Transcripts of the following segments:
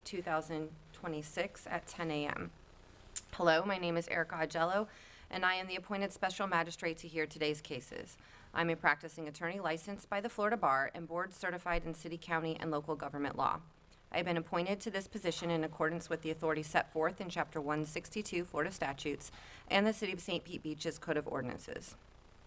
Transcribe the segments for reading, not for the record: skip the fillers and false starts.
2026 at 10 a.m. Hello, my name is Erica Agello, and I am the appointed special magistrate to hear today's cases. I'm a practicing attorney licensed by the Florida Bar and board certified in city, county, and local government law. I have been appointed to this position in accordance with the authority set forth in Chapter 162 Florida statutes and the City of St. Pete Beach's Code of Ordinances.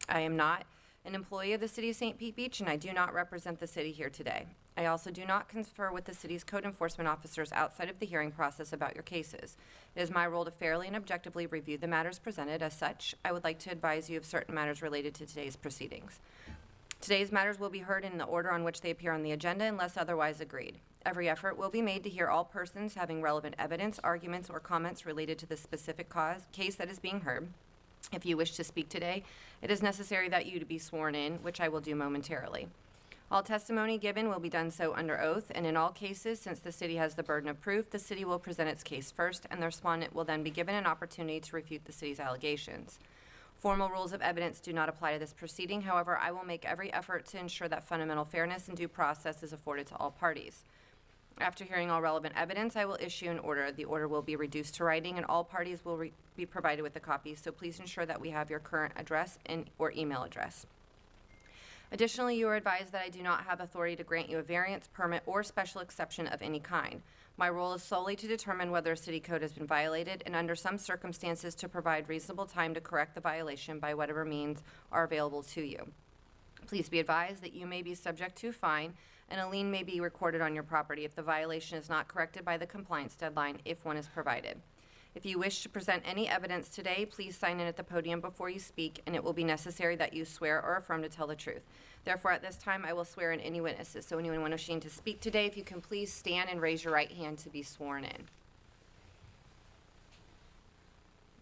I am not an employee of the City of St. Pete Beach, and I do not represent the city here today. I also do not confer with the city's code enforcement officers outside of the hearing process about your cases. It is my role to fairly and objectively review the matters presented. As such, I would like to advise you of certain matters related to today's proceedings. Today's matters will be heard in the order on which they appear on the agenda unless otherwise agreed. Every effort will be made to hear all persons having relevant evidence, arguments, or comments related to the specific case that is being heard. If you wish to speak today, it is necessary that you to be sworn in, which I will do momentarily. All testimony given will be done so under oath, and in all cases, since the city has the burden of proof, the city will present its case first, and the respondent will then be given an opportunity to refute the city's allegations. Formal rules of evidence do not apply to this proceeding. However, I will make every effort to ensure that fundamental fairness and due process is afforded to all parties. After hearing all relevant evidence, I will issue an order. The order will be reduced to writing, and all parties will be provided with a copy, so please ensure that we have your current address or email address. Additionally, you are advised that I do not have authority to grant you a variance, permit, or special exception of any kind. My role is solely to determine whether a city code has been violated and, under some circumstances, to provide reasonable time to correct the violation by whatever means are available to you. Please be advised that you may be subject to a fine, and a lien may be recorded on your property if the violation is not corrected by the compliance deadline, if one is provided. If you wish to present any evidence today, please sign in at the podium before you speak, and it will be necessary that you swear or affirm to tell the truth. Therefore, at this time, I will swear in any witnesses. So anyone wishing to speak today, if you can please stand and raise your right hand to be sworn in.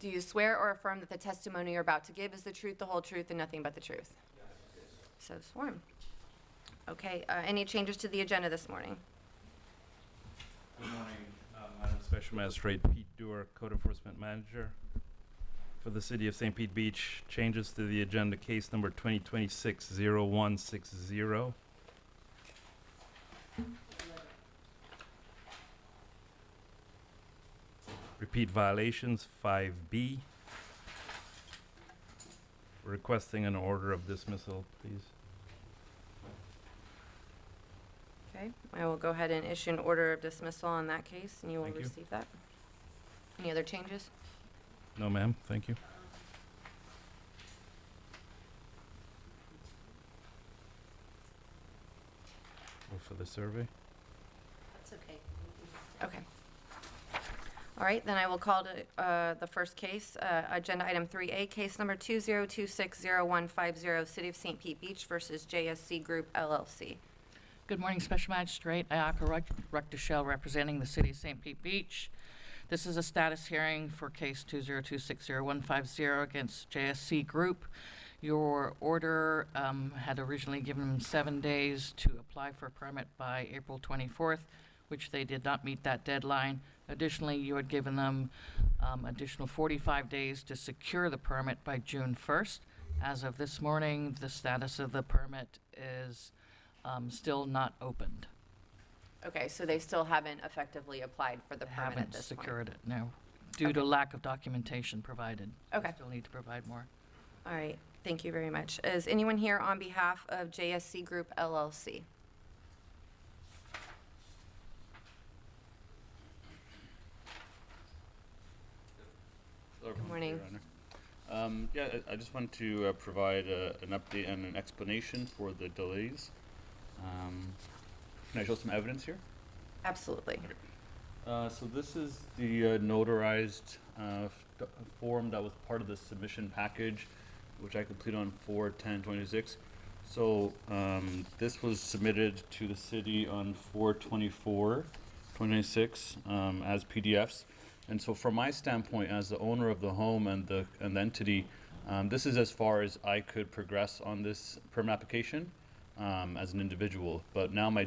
Do you swear or affirm that the testimony you're about to give is the truth, the whole truth, and nothing but the truth? Yes. So sworn. Okay, any changes to the agenda this morning? Good morning, Madam Special Magistrate Pete Dewar, Code Enforcement Manager for the City of St. Pete Beach. Changes to the agenda, case number 2026-0160. Repeat violations, 5B. Requesting an order of dismissal, please. Okay, I will go ahead and issue an order of dismissal on that case, and you will Thank you. receive that. Any other changes? No, ma'am, thank you. Go for the survey. That's okay. Okay. All right, then I will call to the first case, agenda item 3A, case number 20260150, City of St. Pete Beach versus JSC Group LLC. Good morning, Special Magistrate Ayaka Rectashell, representing the City of St. Pete Beach. This is a status hearing for case 20260150 against JSC Group. Your order had originally given them 7 days to apply for a permit by April 24th, which they did not meet that deadline. Additionally, you had given them additional 45 days to secure the permit by June 1st. As of this morning, the status of the permit is still not opened. Okay, so they still haven't effectively applied for the permit at this point? Haven't secured it, no, due to lack of documentation provided. Okay. They still need to provide more. All right, thank you very much. Is anyone here on behalf of JSC Group LLC? Good morning. Yeah, I just want to provide an update and an explanation for the delays. Can I show some evidence here? Absolutely. Okay. So this is the notarized form that was part of the submission package, which I completed on 4/10/26. So this was submitted to the city on 4/24/2026 as PDFs. And so from my standpoint as the owner of the home and the entity, this is as far as I could progress on this permit application as an individual. But now my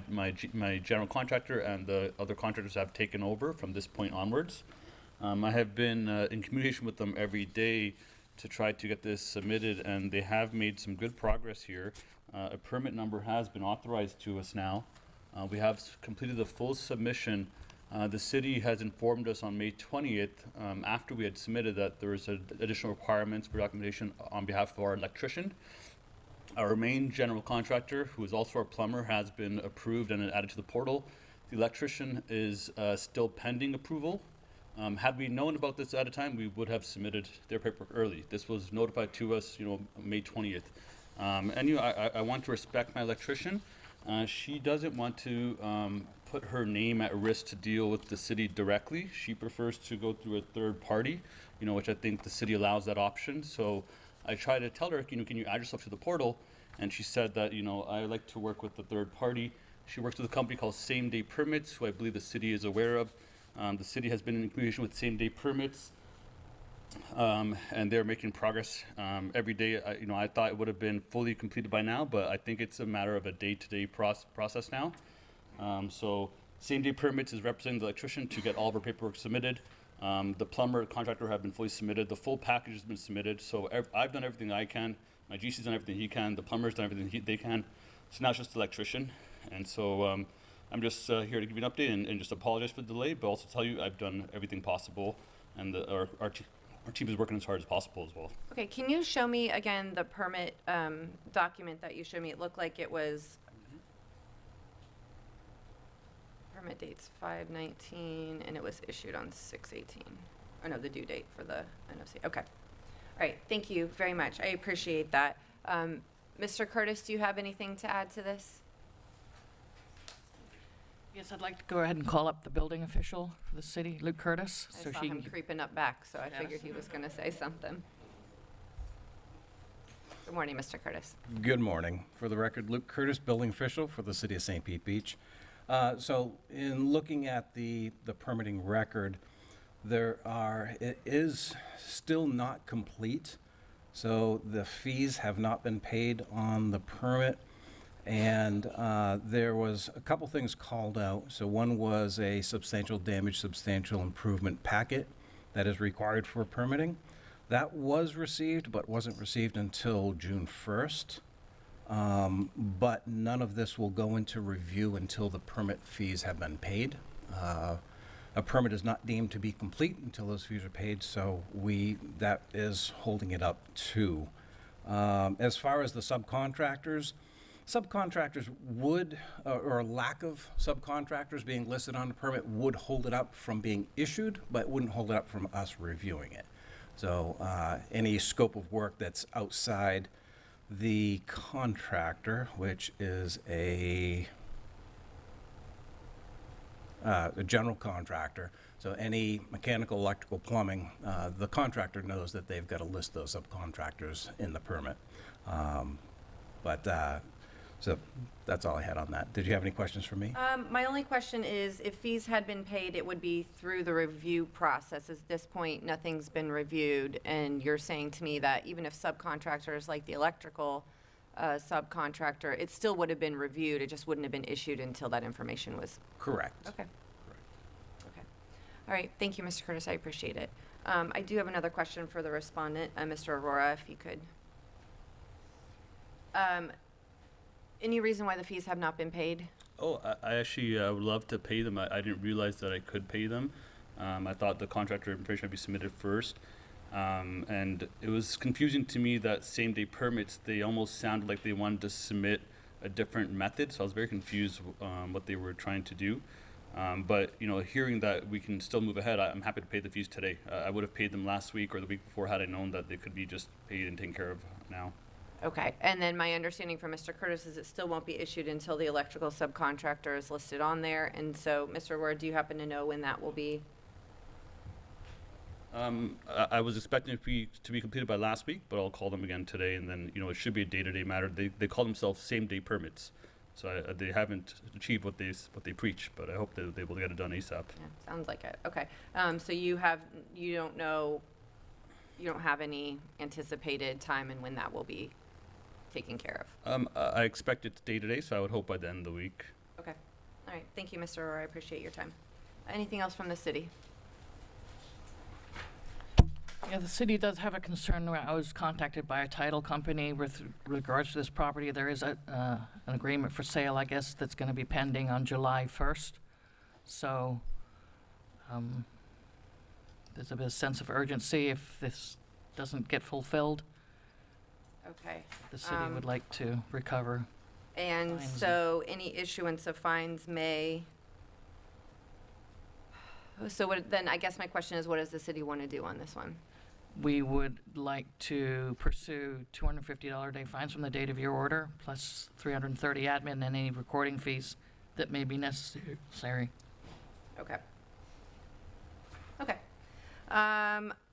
general contractor and the other contractors have taken over from this point onwards. I have been in communication with them every day to try to get this submitted, and they have made some good progress here. A permit number has been authorized to us now. We have completed the full submission The city has informed us on May 20th, after we had submitted, that there was additional requirements for documentation on behalf of our electrician. Our main general contractor, who is also our plumber, has been approved and added to the portal. The electrician is still pending approval. Had we known about this at a time, we would have submitted their paperwork early. This was notified to us, May 20th. I want to respect my electrician. She doesn't want to put her name at risk to deal with the city directly. She prefers to go through a third party, which I think the city allows that option. So I tried to tell her, can you add yourself to the portal? And she said that, I like to work with the third party. She works with a company called Same Day Permits, who I believe the city is aware of. The city has been in communication with Same Day Permits, and they're making progress every day. I thought it would have been fully completed by now, but I think it's a matter of a day-to-day process now. So Same Day Permits is representing the electrician to get all of our paperwork submitted. The plumber contractor have been fully submitted. The full package has been submitted. So I've done everything I can. My GC's done everything he can. The plumber's done everything they can. So now it's just the electrician. And so I'm just here to give you an update and just apologize for the delay, but also tell you I've done everything possible, and our team is working as hard as possible as well. Okay, can you show me again the permit document that you showed me? It looked like it was, permit date's 5/19, and it was issued on 6/18. Oh no, the due date for the NOC. Okay. All right, thank you very much. I appreciate that. Mr. Curtis, do you have anything to add to this? Yes, I'd like to go ahead and call up the building official for the city, Luke Curtis. I saw him creeping up back, so I figured he was going to say something. Good morning, Mr. Curtis. Good morning. For the record, Luke Curtis, building official for the city of St. Pete Beach. So in looking at the permitting record, it is still not complete. So the fees have not been paid on the permit. And there was a couple things called out. So one was a substantial damage, substantial improvement packet that is required for permitting. That was received, but wasn't received until June 1st. But none of this will go into review until the permit fees have been paid. A permit is not deemed to be complete until those fees are paid, so that is holding it up too. As far as the subcontractors would, or lack of subcontractors being listed on the permit would hold it up from being issued, but wouldn't hold it up from us reviewing it. So any scope of work that's outside the contractor, which is a general contractor, so any mechanical, electrical, plumbing, the contractor knows that they've got to list those subcontractors in the permit. So that's all I had on that. Did you have any questions for me? My only question is, if fees had been paid, it would be through the review process. At this point, nothing's been reviewed, and you're saying to me that even if subcontractors like the electrical subcontractor, it still would have been reviewed, it just wouldn't have been issued until that information was... Correct. Okay. Okay. All right, thank you, Mr. Curtis, I appreciate it. I do have another question for the respondent, Mr. Aurora, if you could. Any reason why the fees have not been paid? Oh, I actually would love to pay them. I didn't realize that I could pay them. I thought the contractor information would be submitted first. And it was confusing to me that same-day permits, they almost sounded like they wanted to submit a different method. So I was very confused what they were trying to do. But, hearing that we can still move ahead, I'm happy to pay the fees today. I would have paid them last week or the week before had I known that they could be just paid and taken care of now. Okay, and then my understanding from Mr. Curtis is it still won't be issued until the electrical subcontractor is listed on there. And so, Mr. Ward, do you happen to know when that will be? I was expecting it to be completed by last week, but I'll call them again today, and then, it should be a day-to-day matter. They call themselves same-day permits, so they haven't achieved what they preach, but I hope that they will get it done ASAP. Yeah, sounds like it. Okay, so you don't have any anticipated time and when that will be taken care of? I expect it day-to-day, so I would hope by the end of the week. Okay. All right. Thank you, Mr. Aurora. I appreciate your time. Anything else from the city? Yeah, the city does have a concern. I was contacted by a title company with regards to this property. There is an agreement for sale, I guess, that's going to be pending on July 1st. So There's a bit of sense of urgency if this doesn't get fulfilled. Okay. The city would like to recover. And Fines. so any issuance of fines may, so what, then I guess my question is, what does the city want to do on this one? We would like to pursue $250 day fines from the date of your order, plus 330 admin and any recording fees that may be necessary. Okay. Okay.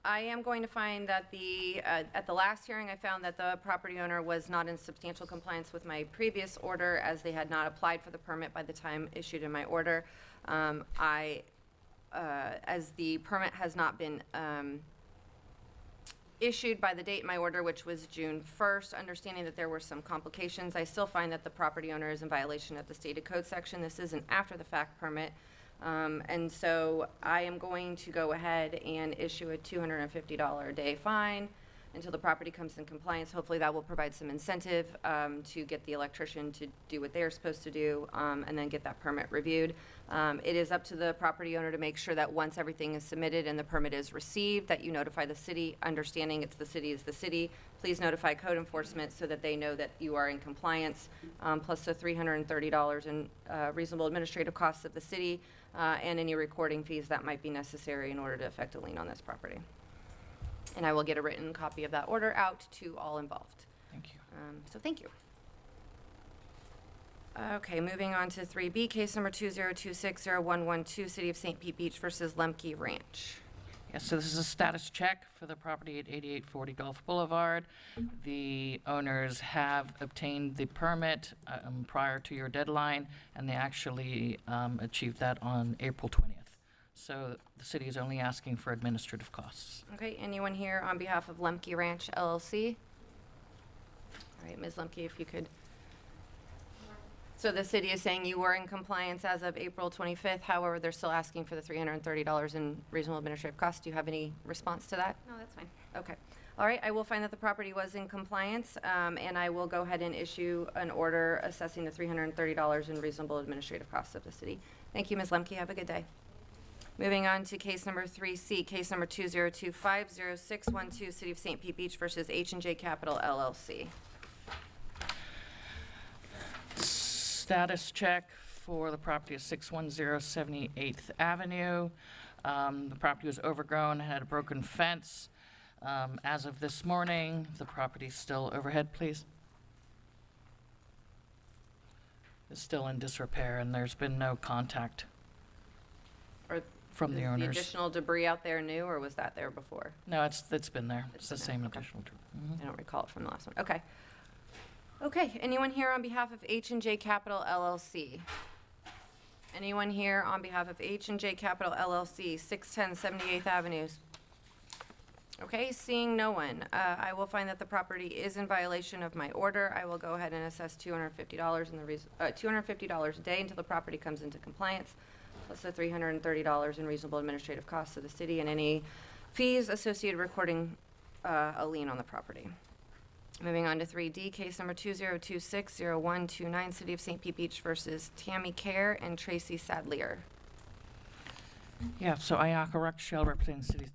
I am going to find that at the last hearing, I found that the property owner was not in substantial compliance with my previous order, as they had not applied for the permit by the time issued in my order. As the permit has not been issued by the date in my order, which was June 1st, understanding that there were some complications, I still find that the property owner is in violation of the stated code section. This is an after-the-fact permit. And so I am going to go ahead and issue a $250 a day fine until the property comes in compliance. Hopefully that will provide some incentive to get the electrician to do what they're supposed to do, and then get that permit reviewed. It is up to the property owner to make sure that once everything is submitted and the permit is received, that you notify the city, understanding it's the city is the city. Please notify code enforcement so that they know that you are in compliance, plus the $330 in reasonable administrative costs of the city, and any recording fees that might be necessary in order to effect a lien on this property. And I will get a written copy of that order out to all involved. Thank you. So thank you. Okay, moving on to 3B, case number 2026012, City of St. Pete Beach versus Lemke Ranch. Yes, so this is a status check for the property at 8840 Gulf Boulevard. The owners have obtained the permit prior to your deadline, and they actually achieved that on April 20th. So the city is only asking for administrative costs. Okay, anyone here on behalf of Lemke Ranch LLC? All right, Ms. Lemke, if you could. So the city is saying you were in compliance as of April 25th, however, they're still asking for the $330 in reasonable administrative costs. Do you have any response to that? No, that's fine. Okay. All right, I will find that the property was in compliance, and I will go ahead and issue an order assessing the $330 in reasonable administrative costs of the city. Thank you, Ms. Lemke. Have a good day. Moving on to case number 3C, case number 202500612, City of St. Pete Beach versus H&J Capital LLC. Status check for the property of 610 78th Avenue. The property was overgrown, had a broken fence. As of this morning, the property's still overhead, please. It's still in disrepair, and there's been no contact Or from the is owners. the additional debris out there new, or was that there before? No, it's been there. It's the been same there, okay. additional. I don't recall it from the last one. Okay. Okay, anyone here on behalf of H&J Capital LLC? Anyone here on behalf of H&J Capital LLC, 610 78th Avenue? Okay, seeing no one, I will find that the property is in violation of my order. I will go ahead and assess $250 in the $250 a day until the property comes into compliance, plus the $330 in reasonable administrative costs of the city and any fees associated recording a lien on the property. Moving on to 3D, case number 202601229, City of St. Pete Beach versus Tammy Care and Tracy Sadlier. Yeah, so Ayaka Ruckshell representing the city.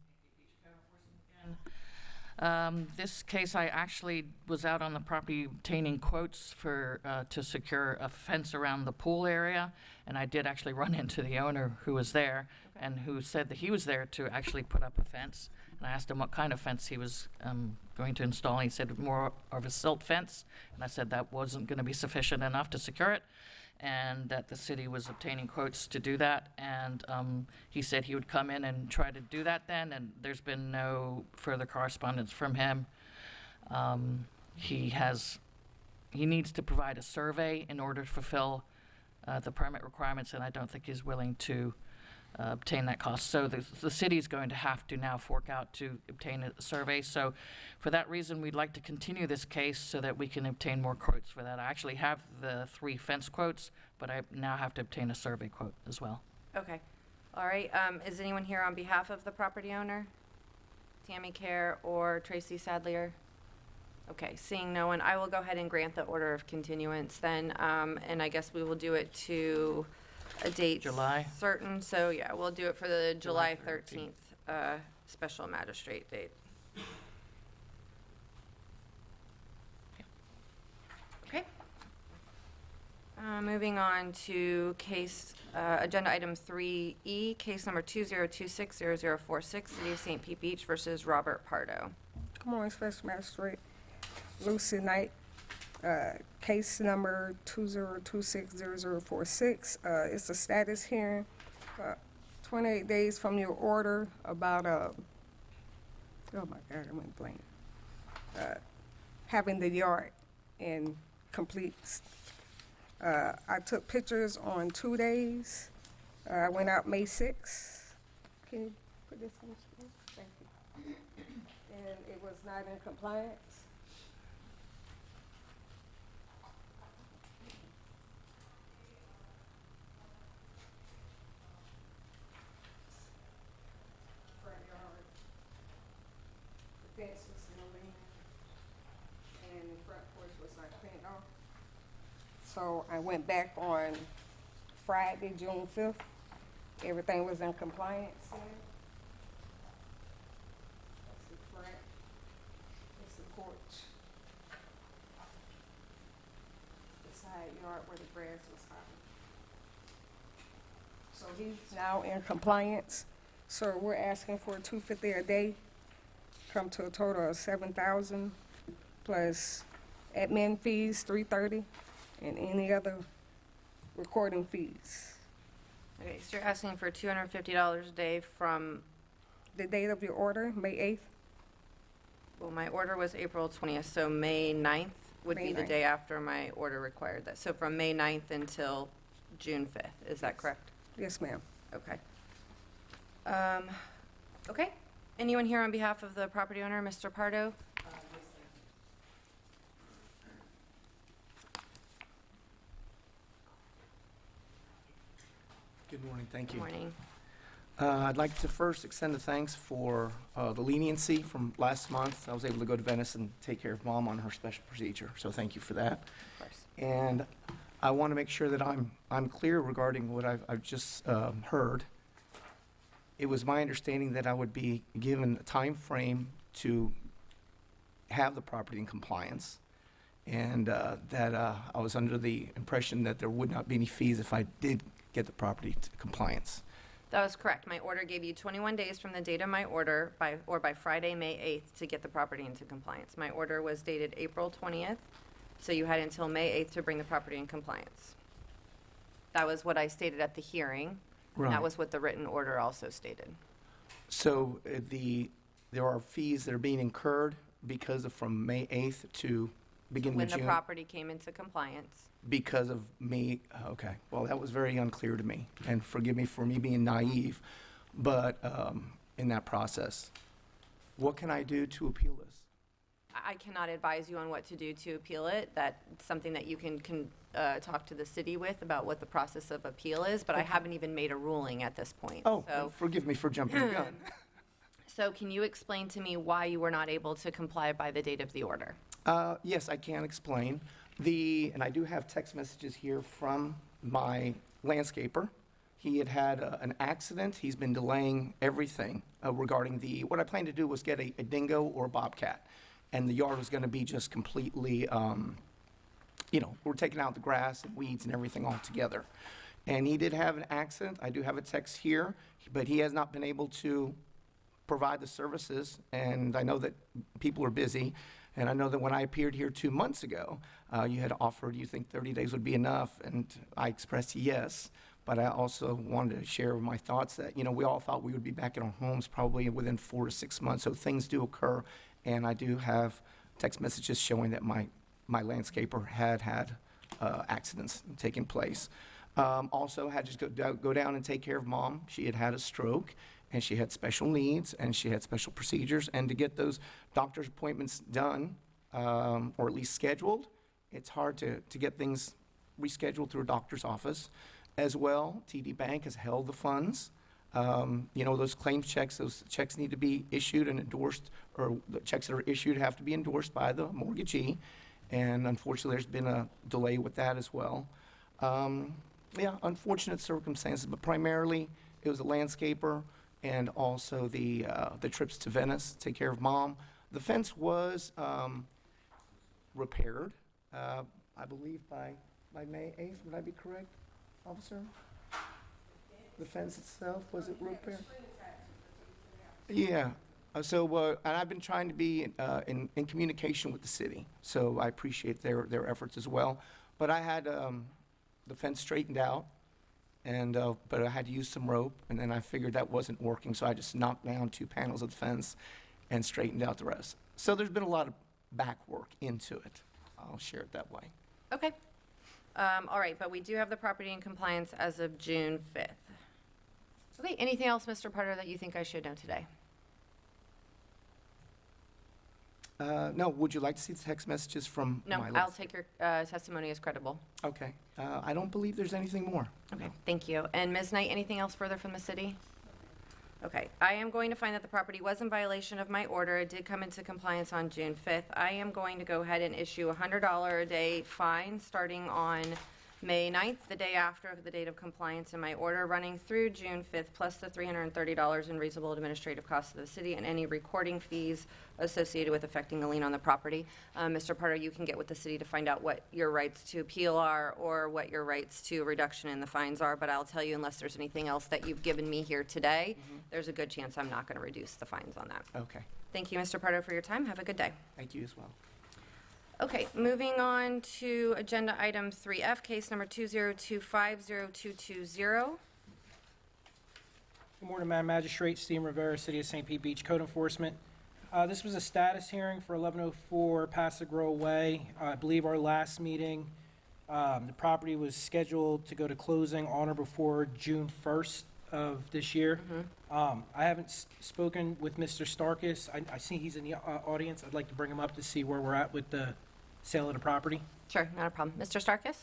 This case, I actually was out on the property obtaining quotes for to secure a fence around the pool area, and I did actually run into the owner who was there and who said that he was there to actually put up a fence. And I asked him what kind of fence he was going to install, and he said more of a silt fence, and I said that wasn't going to be sufficient enough to secure it, and that the city was obtaining quotes to do that, and he said he would come in and try to do that then, and there's been no further correspondence from him. He needs to provide a survey in order to fulfill the permit requirements, and I don't think he's willing to obtain that cost. So the city is going to have to now fork out to obtain a survey. So for that reason, we'd like to continue this case so that we can obtain more quotes for that. I actually have the 3 fence quotes, but I now have to obtain a survey quote as well. Okay. All right. Is anyone here on behalf of the property owner? Tammy Care or Tracy Sadlier? Okay, seeing no one, I will go ahead and grant the order of continuance then, and I guess we will do it to a date July? certain, so yeah, we'll do it for the July July 13th special magistrate date. Okay. Moving on to case, agenda item 3E, case number 20260046, City of St. Pete Beach versus Robert Pardo. Good morning, Special Magistrate Lucy Knight. Case number 20260046. It's a status hearing, 28 days from your order about, oh my God, I went blank. Having the yard in complete. I took pictures on 2 days. I went out May 6th. Can you put this on the screen? Thank you. And it was not in compliance. Front yard. The fence was still leaning, and the front porch was not cleaned off. So I went back on Friday, June 5th. Everything was in compliance then. That's the front. It's the porch. The side yard where the grass was high. So he's now in compliance. So we're asking for $250 a day, come to a total of $7,000 plus admin fees, $330, and any other recording fees. Okay, so you're asking for $250 a day from, The date of your order, May 8th. well, my order was April 20th, so May 9th would be May the 9th. day after my order required that. So from May 9th until June 5th, is that Yes. correct? Yes, ma'am. Okay. Okay. Anyone here on behalf of the property owner, Mr. Pardo? Good morning, thank Good you. morning. I'd like to first extend a thanks for the leniency from last month. I was able to go to Venice and take care of Mom on her special procedure, so thank you for that. Of course. And I want to make sure that I'm clear regarding what I've just heard. It was my understanding that I would be given a time frame to have the property in compliance, and that I was under the impression that there would not be any fees if I did get the property to compliance. That was correct. My order gave you 21 days from the date of my order by Friday, May 8th to get the property into compliance. My order was dated April 20th, so you had until May 8th to bring the property in compliance. That was what I stated at the hearing. And that was what the written order also stated. So there are fees that are being incurred because of from May 8th to beginning When of the June? property came into compliance. Because of me, okay. Well, that was very unclear to me, and forgive me for me being naive, but in that process. What can I do to appeal this? I cannot advise you on what to do to appeal it. That's something that you can talk to the city with about what the process of appeal is, but I haven't even made a ruling at this point. Oh, So, forgive me for jumping the gun. so can you explain to me why you were not able to comply by the date of the order? Yes, I can explain. And I do have text messages here from my landscaper. He had an accident. He's been delaying everything regarding what I planned to do was get a dingo or a bobcat. And the yard was going to be just completely, we're taking out the grass and weeds and everything all together. And he did have an accident. I do have a text here, but he has not been able to provide the services. And I know that people are busy. And I know that when I appeared here 2 months ago, you had offered, you think 30 days would be enough, and I expressed yes. But I also wanted to share my thoughts that, we all thought we would be back in our homes probably within 4 to 6 months. So things do occur, and I do have text messages showing that my landscaper had accidents taking place. Also had to go down and take care of Mom. She had a stroke, and she had special needs, and she had special procedures. And to get those doctor's appointments done, or at least scheduled, it's hard to get things rescheduled through a doctor's office. As well, TD Bank has held the funds. Those claims checks, those checks need to be issued and endorsed, or the checks that are issued have to be endorsed by the mortgagee. And unfortunately, there's been a delay with that as well. Yeah, unfortunate circumstances, but primarily it was a landscaper and also the trips to Venice, take care of Mom. The fence was repaired, I believe by May 8th. Would I be correct, officer? The fence itself, was it repaired? Yeah. And I've been trying to be in communication with the city, so I appreciate their efforts as well. But I had the fence straightened out, and but I had to use some rope, and then I figured that wasn't working, so I just knocked down 2 panels of the fence and straightened out the rest. So there's been a lot of back work into it. I'll share it that way. Okay. All right, but we do have the property in compliance as of June 5th. Okay, anything else, Mr. Potter, that you think I should know today? No, would you like to see the text messages from No, my I'll list? take your testimony as credible. Okay. I don't believe there's anything more. Okay, thank you. And Ms. Knight, anything else further from the city? Okay, I am going to find that the property was in violation of my order. It did come into compliance on June 5th. I am going to go ahead and issue a $100 a day fine starting on May 9th, the day after the date of compliance in my order, running through June 5th, plus the $330 in reasonable administrative costs of the city and any recording fees associated with affecting a lien on the property. Mr. Potter, you can get with the city to find out what your rights to appeal are or what your rights to reduction in the fines are, but I'll tell you, unless there's anything else that you've given me here today, there's a good chance I'm not going to reduce the fines on that. Okay. Thank you, Mr. Potter, for your time. Have a good day. Thank you as well. Okay, moving on to agenda item 3F, case number 202502220. Good morning, Madam Magistrate, Steve Rivera, City of St. Pete Beach Code Enforcement. This was a status hearing for 1104 Pasagrove Way. I believe our last meeting, the property was scheduled to go to closing on or before June 1st of this year. I haven't spoken with Mr. Starkis. I see he's in the audience. I'd like to bring him up to see where we're at with the sale of the property. Sure, not a problem. Mr. Starkis?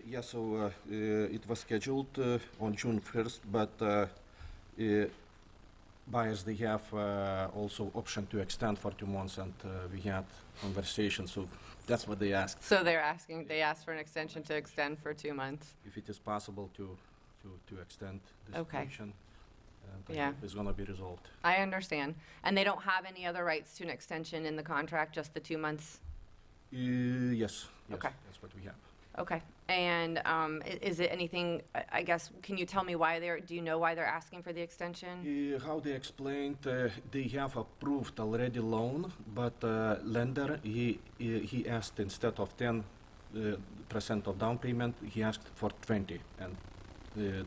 Yeah, so it was scheduled on June 1st, but buyers, they have also option to extend for 2 months, and we had conversation, so that's what they asked. So they asked for an extension to extend for 2 months. If it is possible to extend this Okay. situation, and I Yeah. hope it's gonna be resolved. I understand. And they don't have any other rights to an extension in the contract, just the 2 months? Yes, Okay. that's what we have. Okay. And is it anything, I guess, can you tell me why do you know why they're asking for the extension? How they explained, they have approved already loan, but lender, he asked instead of 10% of down payment, he asked for 20, and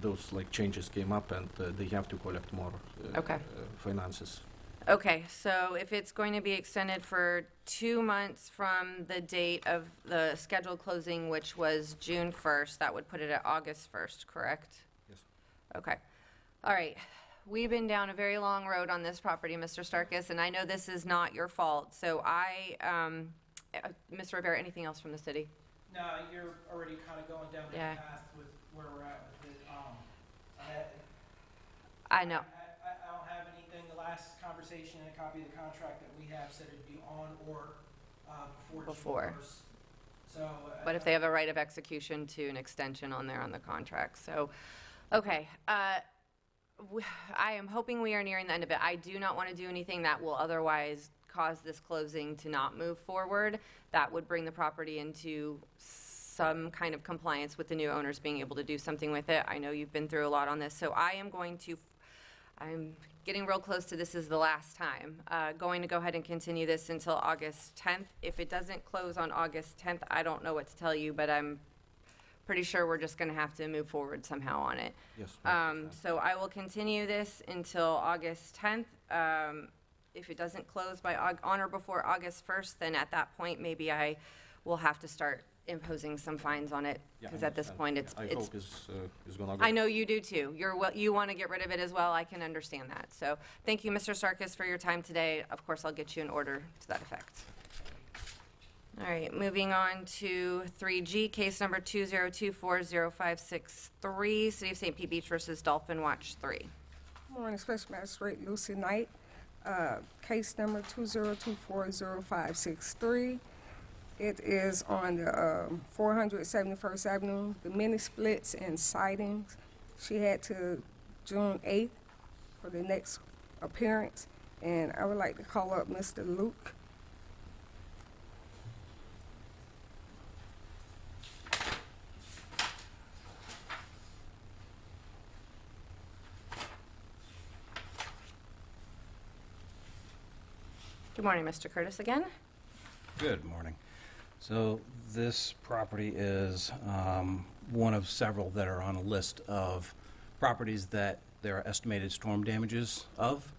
those like changes came up, and they have to collect more Okay. finances. Okay, so if it's going to be extended for 2 months from the date of the scheduled closing, which was June 1st, that would put it at August 1st, correct? Yes. Okay. All right. We've been down a very long road on this property, Mr. Starkis, and I know this is not your fault. So Mr. Rivera, anything else from the city? No, you're already kind of going down Yeah. that path with where we're at with it. I know. I don't have anything. The last conversation and a copy of the contract that we have said it'd be on or before Before. June 1st. So. But if they have a right of execution to an extension on there on the contract. So, okay. I am hoping we are nearing the end of it. I do not want to do anything that will otherwise cause this closing to not move forward. That would bring the property into some kind of compliance with the new owners being able to do something with it. I know you've been through a lot on this, so I'm getting real close to this is the last time. Going to go ahead and continue this until August 10th. If it doesn't close on August 10th, I don't know what to tell you, but I'm pretty sure we're just going to have to move forward somehow on it. Yes. So I will continue this until August 10th. If it doesn't close by on or before August 1st, then at that point, maybe I will have to start imposing some fines on it, Yeah, because I at this understand. point, I it's hope it's gonna go. I know you do too. You want to get rid of it as well. I can understand that. So thank you, Mr. Sarkis, for your time today. Of course, I'll get you an order to that effect. All right, moving on to 3G, case number 2024053, City of St. Pete Beach versus Dolphin Watch 3. Good morning, Special Magistrate Lucy Knight. Case number 2024053. It is on the 471st Avenue, the mini splits and sidings. She had to June 8th for the next appearance, and I would like to call up Mr. Luke. Good morning, Mr. Curtis again. Good morning. So this property is one of several that are on a list of properties that there are estimated storm damages of.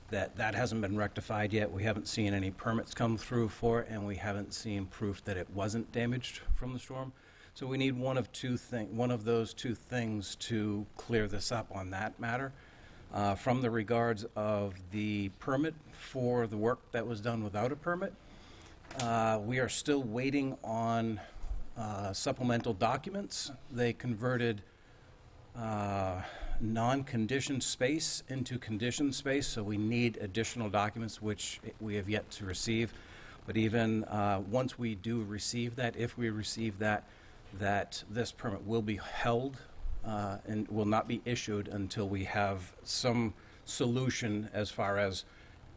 That hasn't been rectified yet. We haven't seen any permits come through for it, and we haven't seen proof that it wasn't damaged from the storm. So we need one of those two things to clear this up on that matter. From the regards of the permit for the work that was done without a permit, we are still waiting on supplemental documents. They converted non-conditioned space into conditioned space, so we need additional documents, which we have yet to receive. But even once we do receive that, if we receive that this permit will be held and will not be issued until we have some solution as far as,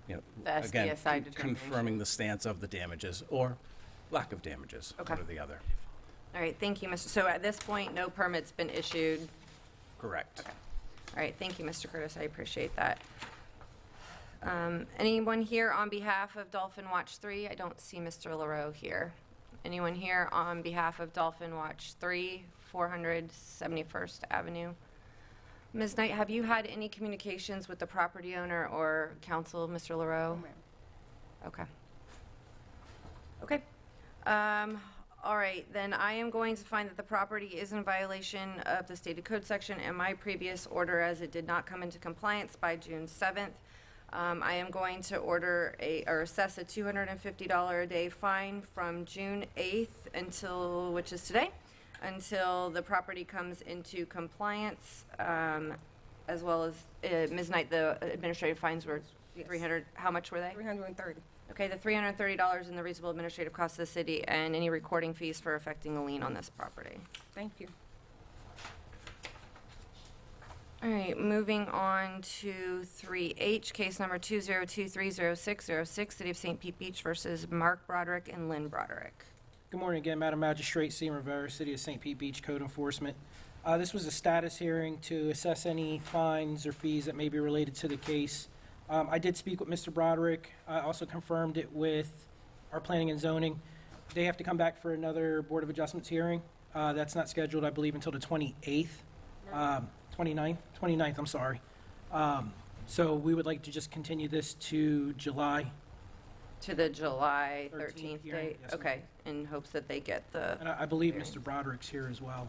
you know, The again, SDSI determination. confirming the stance of the damages or lack of damages, Okay. one or the other. All right, thank you, Mr. So at this point, no permit's been issued. Correct. Okay. All right, thank you, Mr. Curtis, I appreciate that. Anyone here on behalf of Dolphin Watch 3? I don't see Mr. LaRoe here. Anyone here on behalf of Dolphin Watch 3, 471st Avenue? Ms. Knight, have you had any communications with the property owner or counsel, Mr. LaRoe? Okay. Okay. All right, then I am going to find that the property is in violation of the stated code section and my previous order, as it did not come into compliance by June 7th. I am going to assess a $250 a day fine from June 8th until, which is today, until the property comes into compliance, as well as, Ms. Knight, the administrative fines were Yes. 300, how much were they? 330. Okay, the $330 in the reasonable administrative cost of the city and any recording fees for affecting the lien on this property. Thank you. All right, moving on to 3H, case number 202300606, City of St. Pete Beach versus Mark Broderick and Lynn Broderick. Good morning again, Madam Magistrate, Stephen Rivera, City of St. Pete Beach Code Enforcement. This was a status hearing to assess any fines or fees that may be related to the case. I did speak with Mr. Broderick. I also confirmed it with our planning and zoning. They have to come back for another Board of Adjustments hearing. That's not scheduled, I believe, until the 28th. 29th, I'm sorry. So we would like to just continue this to July. To the July 13th 13th hearing, date? yes, ma'am. Okay, in hopes that they get the, And I believe Hearing. Mr. Broderick's here as well.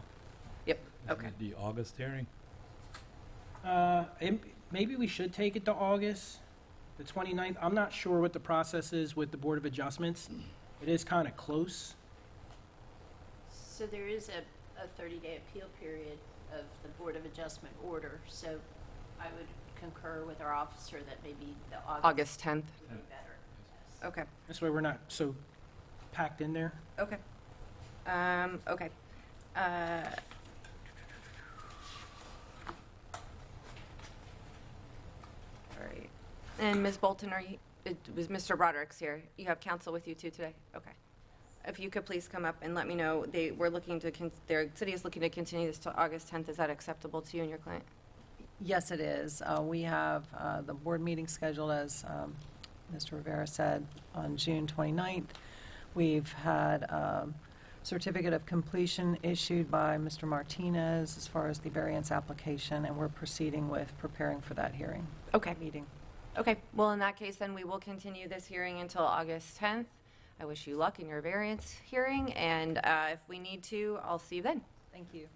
yep, okay. The August hearing? Maybe we should take it to August, the 29th. I'm not sure what the process is with the Board of Adjustments. It is kind of close. So there is a 30-day appeal period of the Board of Adjustment order, so I would concur with our officer that maybe the August 10th? would be better. Yes. Okay, This way we're not so packed in there. okay. Okay. All right. And Ms. Bolton, it was Mr. Broderick's here. You have counsel with you too today? Okay. If you could please come up and let me know, their city is looking to continue this to August 10th. Is that acceptable to you and your client? Yes, it is. We have the board meeting scheduled, as Mr. Rivera said, on June 29th. We've had a certificate of completion issued by Mr. Martinez as far as the variance application, and we're proceeding with preparing for that hearing. Okay. Meeting. Okay, well, in that case, then we will continue this hearing until August 10th. I wish you luck in your variance hearing, and if we need to, I'll see you then. Thank you.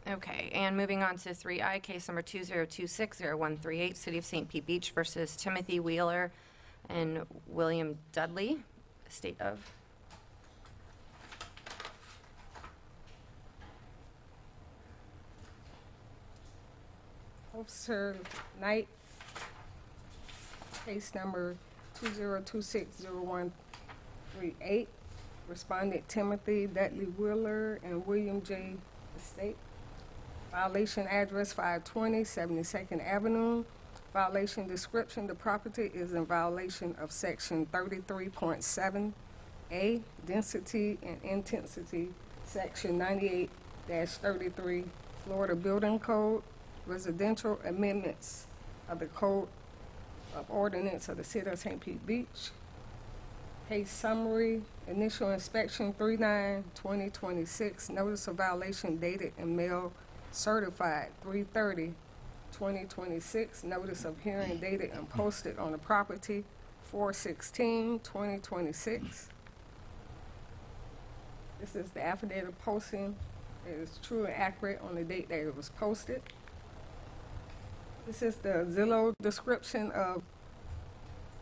Okay, and moving on to 3I, case number 202600138, City of St. Pete Beach versus Timothy Wheeler and William Dudley, Estate of. Officer Knight, case number 2026-0138. Respondent Timothy Dudley Wheeler and William J. Estate. Violation address 520 72nd Avenue. Violation description, the property is in violation of section 33.7A, density and intensity, section 98-33, Florida Building Code, residential amendments of the Code of Ordinance of the City of St. Pete Beach. Case summary, initial inspection 3/9/2026, notice of violation dated and mailed certified 3/30/2026, notice of hearing dated and posted on the property 4/16/2026. This is the affidavit of posting. It is true and accurate on the date that it was posted. This is the Zillow description of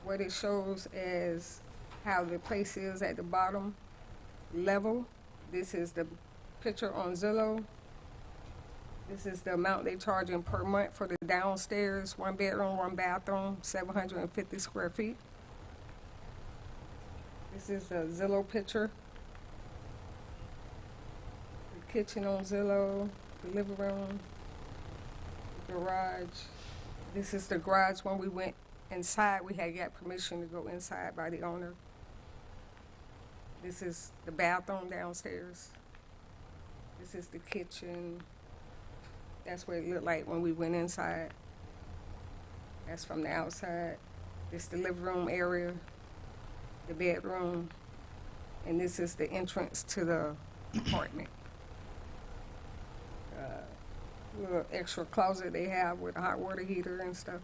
what it shows as how the place is at the bottom level. This is the picture on Zillow. This is the amount they charging per month for the downstairs, 1 bedroom, 1 bathroom, 750 square feet. This is the Zillow picture. The kitchen on Zillow, the living room, the garage. This is the garage. When we went inside, we had got permission to go inside by the owner. This is the bathroom downstairs. This is the kitchen. That's what it looked like when we went inside. That's from the outside. This is the living room area, the bedroom, and this is the entrance to the apartment. Little extra closet they have with a hot water heater and stuff.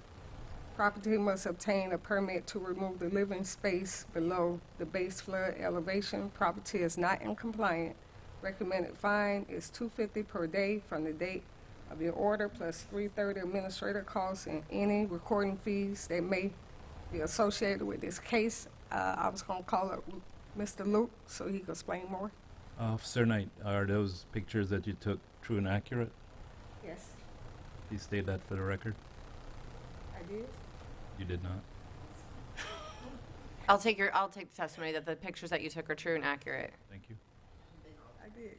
Property must obtain a permit to remove the living space below the base flood elevation. Property is not in compliance. Recommended fine is $250 per day from the date of your order, plus $330 administrative costs and any recording fees that may be associated with this case. I was going to call up Mr. Luke so he could explain more. Officer Knight, are those pictures that you took true and accurate? Yes, Please state that for the record. I did. You did not. I'll take the testimony that the pictures that you took are true and accurate. Thank you. I did.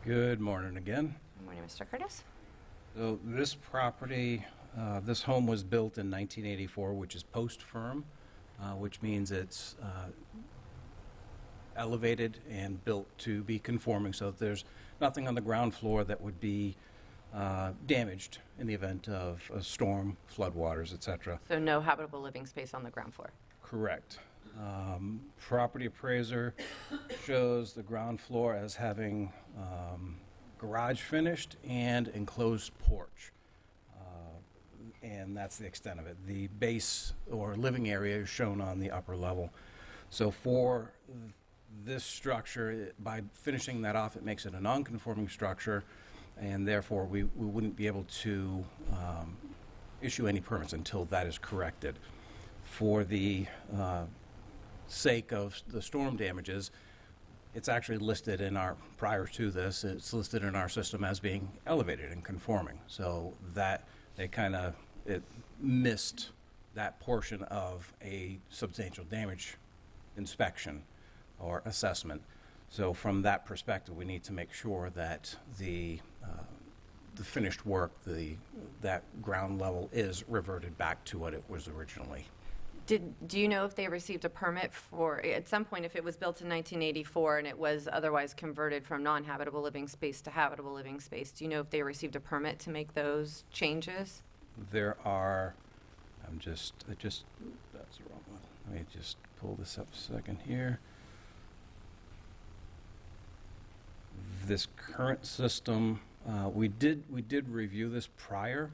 Good morning again. Good morning, Mr. Curtis. So this property, this home was built in 1984, which is post-firm, which means it's elevated and built to be conforming, so that there's nothing on the ground floor that would be damaged in the event of a storm, floodwaters, etc. So no habitable living space on the ground floor. Correct. Property appraiser shows the ground floor as having garage finished and enclosed porch. And that's the extent of it. The base or living area is shown on the upper level. So for this structure, by finishing that off, it makes it a non-conforming structure, and therefore we wouldn't be able to issue any permits until that is corrected. For the sake of the storm damages, it's actually listed in our, prior to this, it's listed in our system as being elevated and conforming. So that, it missed that portion of a substantial damage inspection or assessment. So from that perspective, we need to make sure that the finished work, that ground level is reverted back to what it was originally. Do you know if they received a permit for, at some point, if it was built in 1984 and it was otherwise converted from non-habitable living space to habitable living space, do you know if they received a permit to make those changes? There are, that's the wrong one. Let me just pull this up a second here. This current system, we did review this prior,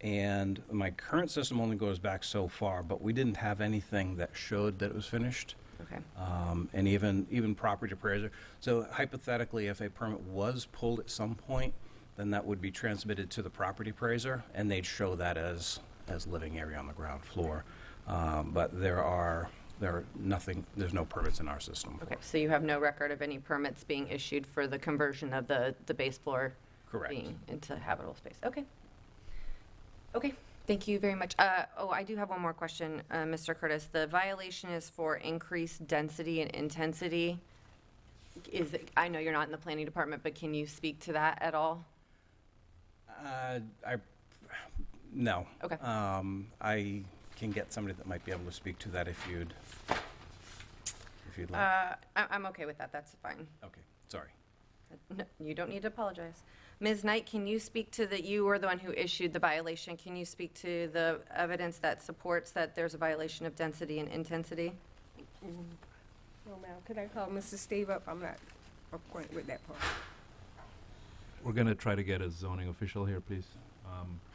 and my current system only goes back so far, but we didn't have anything that showed that it was finished. Okay. And even property appraiser. So hypothetically, if a permit was pulled at some point, then that would be transmitted to the property appraiser, and they'd show that as as living area on the ground floor. But there's no permits in our system. Okay, so you have no record of any permits being issued for the conversion of the base floor Correct. being into habitable space? Okay. Okay, thank you very much. Oh, I do have one more question, Mr. Curtis. The violation is for increased density and intensity. I know you're not in the planning department, but can you speak to that at all? No. Okay. I can get somebody that might be able to speak to that if you'd like. I'm okay with that, that's fine. Okay, sorry. No, you don't need to apologize. Ms. Knight, can you speak to you were the one who issued the violation. Can you speak to the evidence that supports that there's a violation of density and intensity? No, ma'am. Could I call Mr. Steve up? I'm not acquainted with that part. We're going to try to get a zoning official here, please.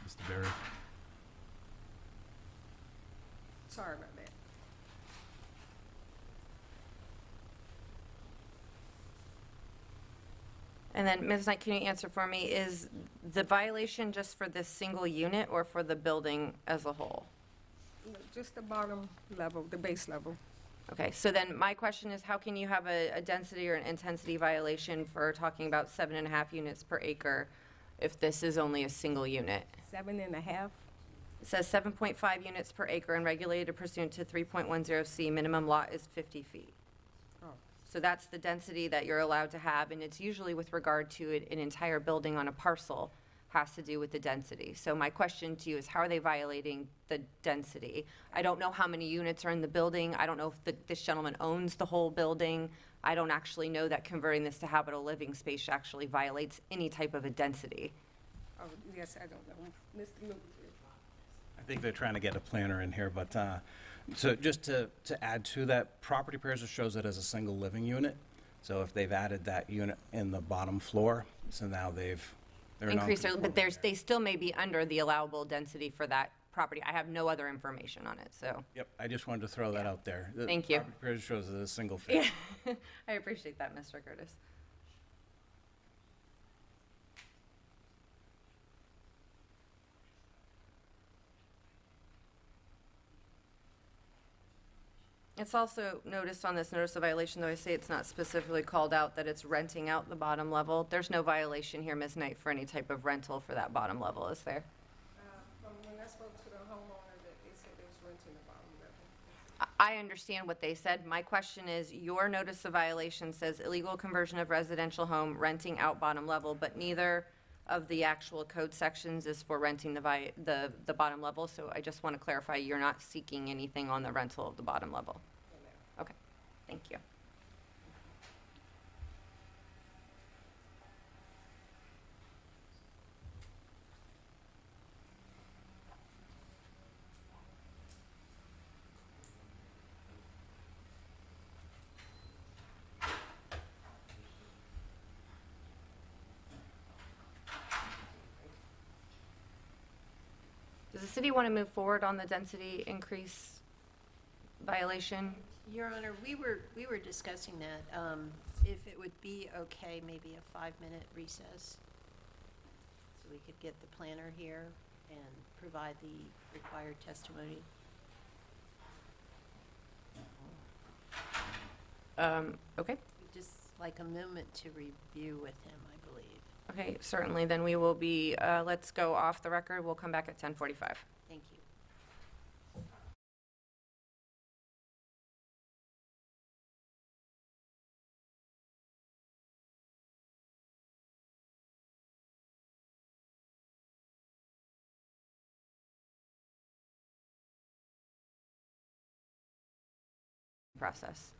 Mr. Barry. Sorry about that. And then, Ms. Knight, can you answer for me, is the violation just for this single unit or for the building as a whole? Just the bottom level, the base level. Okay, so then my question is, how can you have a density or an intensity violation for talking about 7.5 units per acre if this is only a single unit? 7.5? It says 7.5 units per acre and regulated pursuant to 3.10C, minimum lot is 50 feet. Oh. So that's the density that you're allowed to have, and it's usually with regard to an entire building on a parcel has to do with the density. So my question to you is, how are they violating the density? I don't know how many units are in the building. I don't know if this gentleman owns the whole building. I don't actually know that converting this to habitable living space actually violates any type of a density. Oh, yes, I don't know. Mr. Luke. I think they're trying to get a planner in here, but, so just to add to that, property appraiser shows it as a single living unit. So if they've added that unit in the bottom floor, so now they're Increase, but non-conforming. they still may be under the allowable density for that property. I have no other information on it, so. Yep, I just wanted to throw that out there. The Thank you. Property appraiser shows it as a single family. Yeah, I appreciate that, Mr. Curtis. It's also noticed on this notice of violation, though I say it's not specifically called out, that it's renting out the bottom level. There's no violation here, Ms. Knight, for any type of rental for that bottom level, is there? From when I spoke to the homeowner, that they said they was renting the bottom level. I understand what they said. My question is, your notice of violation says illegal conversion of residential home, renting out bottom level, but neither of the actual code sections is for renting the bottom level. So I just want to clarify, you're not seeking anything on the rental of the bottom level? Okay, thank you. Does the city want to move forward on the density increase violation? Your Honor, we were discussing that, if it would be okay, maybe a 5-minute recess, so we could get the planner here and provide the required testimony. Okay. Just like a moment to review with him, I believe. Okay, certainly, then we will be, let's go off the record. We'll come back at 10:45. Thank you. Process.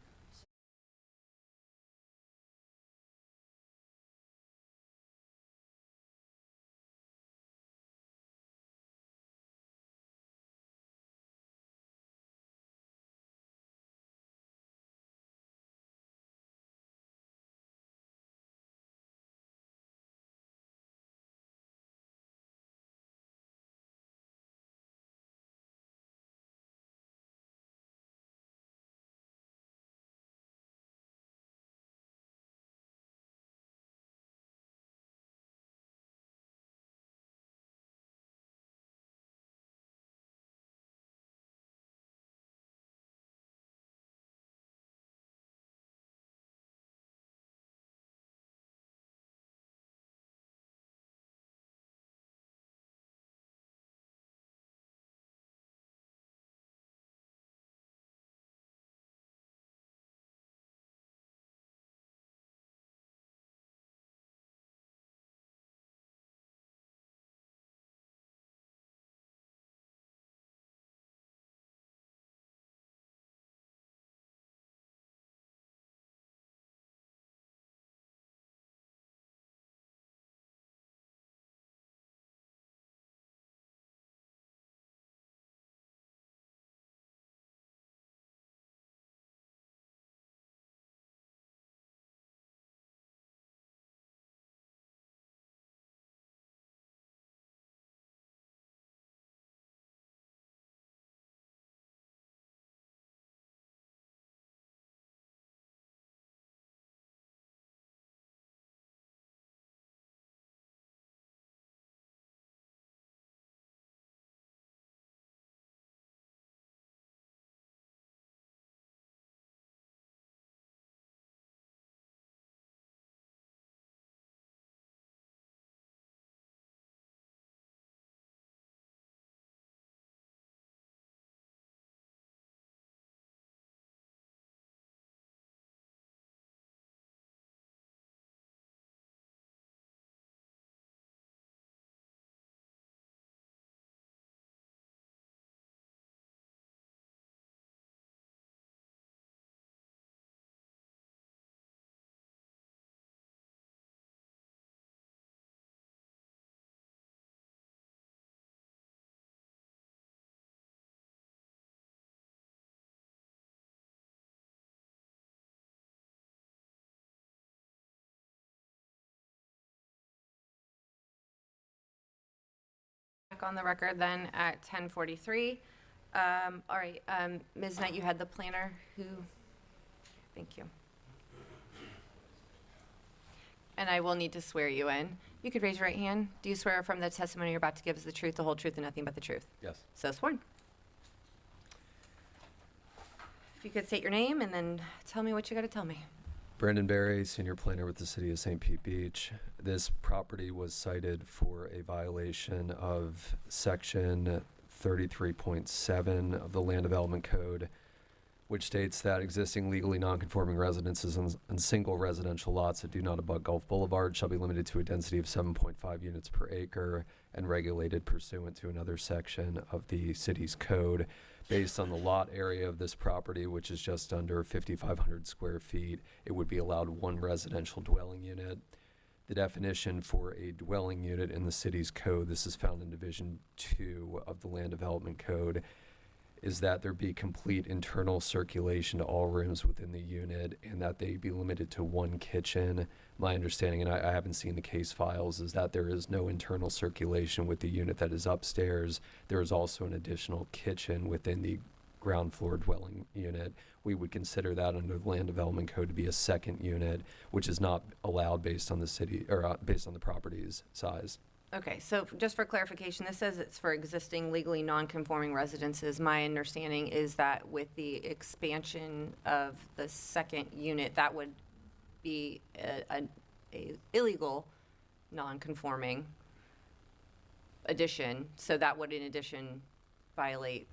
back on the record then at 10:43. All right, Ms. Knight, you had the planner who, thank you. And I will need to swear you in. You could raise your right hand. Do you swear affirm the testimony you're about to give is the truth, the whole truth, and nothing but the truth? Yes. So sworn. If you could state your name and then tell me what you got to tell me. Brandon Berry, senior planner with the City of St. Pete Beach. This property was cited for a violation of Section 33.7 of the Land Development Code, which states that existing legally non-conforming residences and single residential lots that do not abut Gulf Boulevard shall be limited to a density of 7.5 units per acre and regulated pursuant to another section of the city's code. Based on the lot area of this property, which is just under 5,500 square feet, it would be allowed one residential dwelling unit. The definition for a dwelling unit in the city's code, this is found in Division 2 of the Land Development Code, is that there be complete internal circulation to all rooms within the unit and that they be limited to one kitchen. My understanding, and I haven't seen the case files, is that there is no internal circulation with the unit that is upstairs. There is also an additional kitchen within the ground floor dwelling unit. We would consider that under the Land Development Code to be a second unit, which is not allowed based on the city, or based on the property's size. Okay, so just for clarification, this says it's for existing legally non-conforming residences. My understanding is that with the expansion of the second unit, that would be a illegal non-conforming addition. So that would, in addition, violate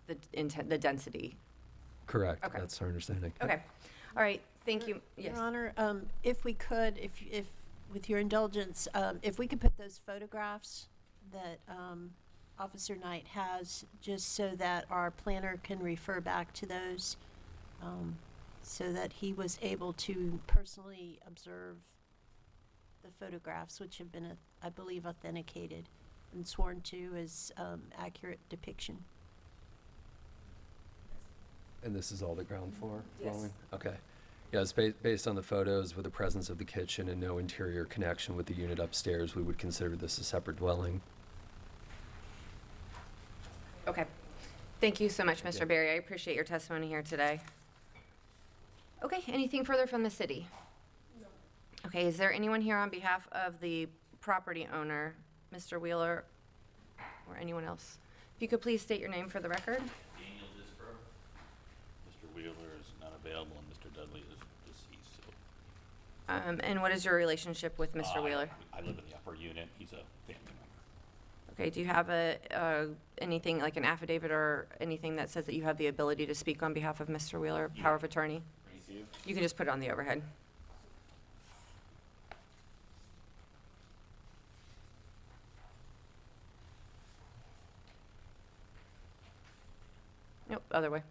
the density. Correct. Okay. That's our understanding. Okay. All right. Thank you. Yes. Your Honor, if we could, if with your indulgence, if we could put those photographs that Officer Knight has, just so that our planner can refer back to those, so that he was able to personally observe the photographs, which have been, I believe, authenticated and sworn to as accurate depiction. And this is all the ground floor Yes. dwelling? Okay. Yeah, it's based on the photos with the presence of the kitchen and no interior connection with the unit upstairs, we would consider this a separate dwelling. Okay. Thank you so much, Mr. Yeah. Berry. I appreciate your testimony here today. Okay, anything further from the city? No. Okay, is there anyone here on behalf of the property owner, Mr. Wheeler, or anyone else? If you could please state your name for the record. Daniel Disbro. Mr. Wheeler is not available and Mr. Dudley is deceased. So, And what is your relationship with Mr. Wheeler? I live in the upper unit. He's a family member. Okay, do you have anything like an affidavit or anything that says that you have the ability to speak on behalf of Mr. Wheeler, power of attorney? Thank you. You can just put it on the overhead. Nope, other way.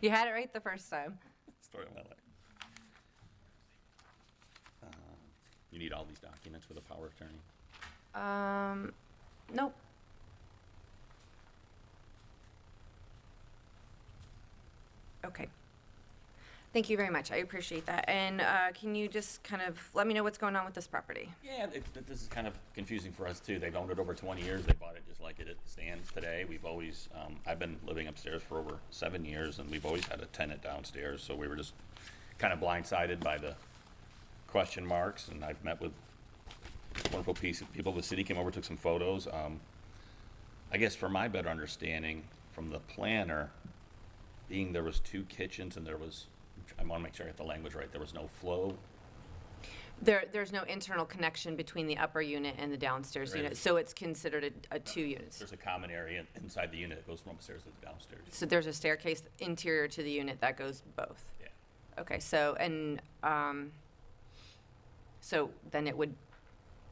You had it right the first time. Story of my life. You need all these documents for the power of attorney? Nope. Okay. Thank you very much. I appreciate that. And can you just kind of let me know what's going on with this property? Yeah, this is kind of confusing for us too. They've owned it over 20 years. They bought it just like it stands today. We've always, I've been living upstairs for over 7 years, and we've always had a tenant downstairs. So we were just kind of blindsided by the question marks. And I've met with wonderful people. The city came over, took some photos. I guess for my better understanding from the planner, being there was 2 kitchens and there was, I want to make sure I get the language right, there was no flow. There's no internal connection between the upper unit and the downstairs There unit, is. so it's considered a 2 units. There's a common area inside the unit that goes from upstairs to the downstairs. So there's a staircase interior to the unit that goes both? Yeah. Okay, so, and, so then it would,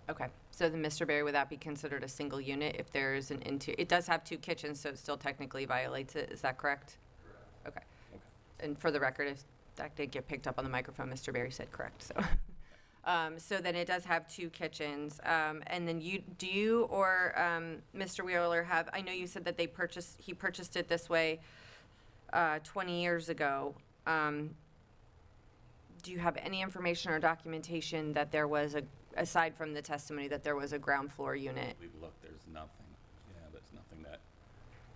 okay. So then, Mr. Berry, would that be considered a single unit if there's an it does have 2 kitchens, so it still technically violates it, is that correct? Correct. Okay. And for the record, if that did get picked up on the microphone, Mr. Berry said correct, so. So then it does have 2 kitchens, and then do you or Mr. Wheeler have, I know you said that he purchased it this way 20 years ago. Do you have any information or documentation that there was aside from the testimony that there was a ground floor unit. We've looked, there's nothing. Yeah, there's nothing that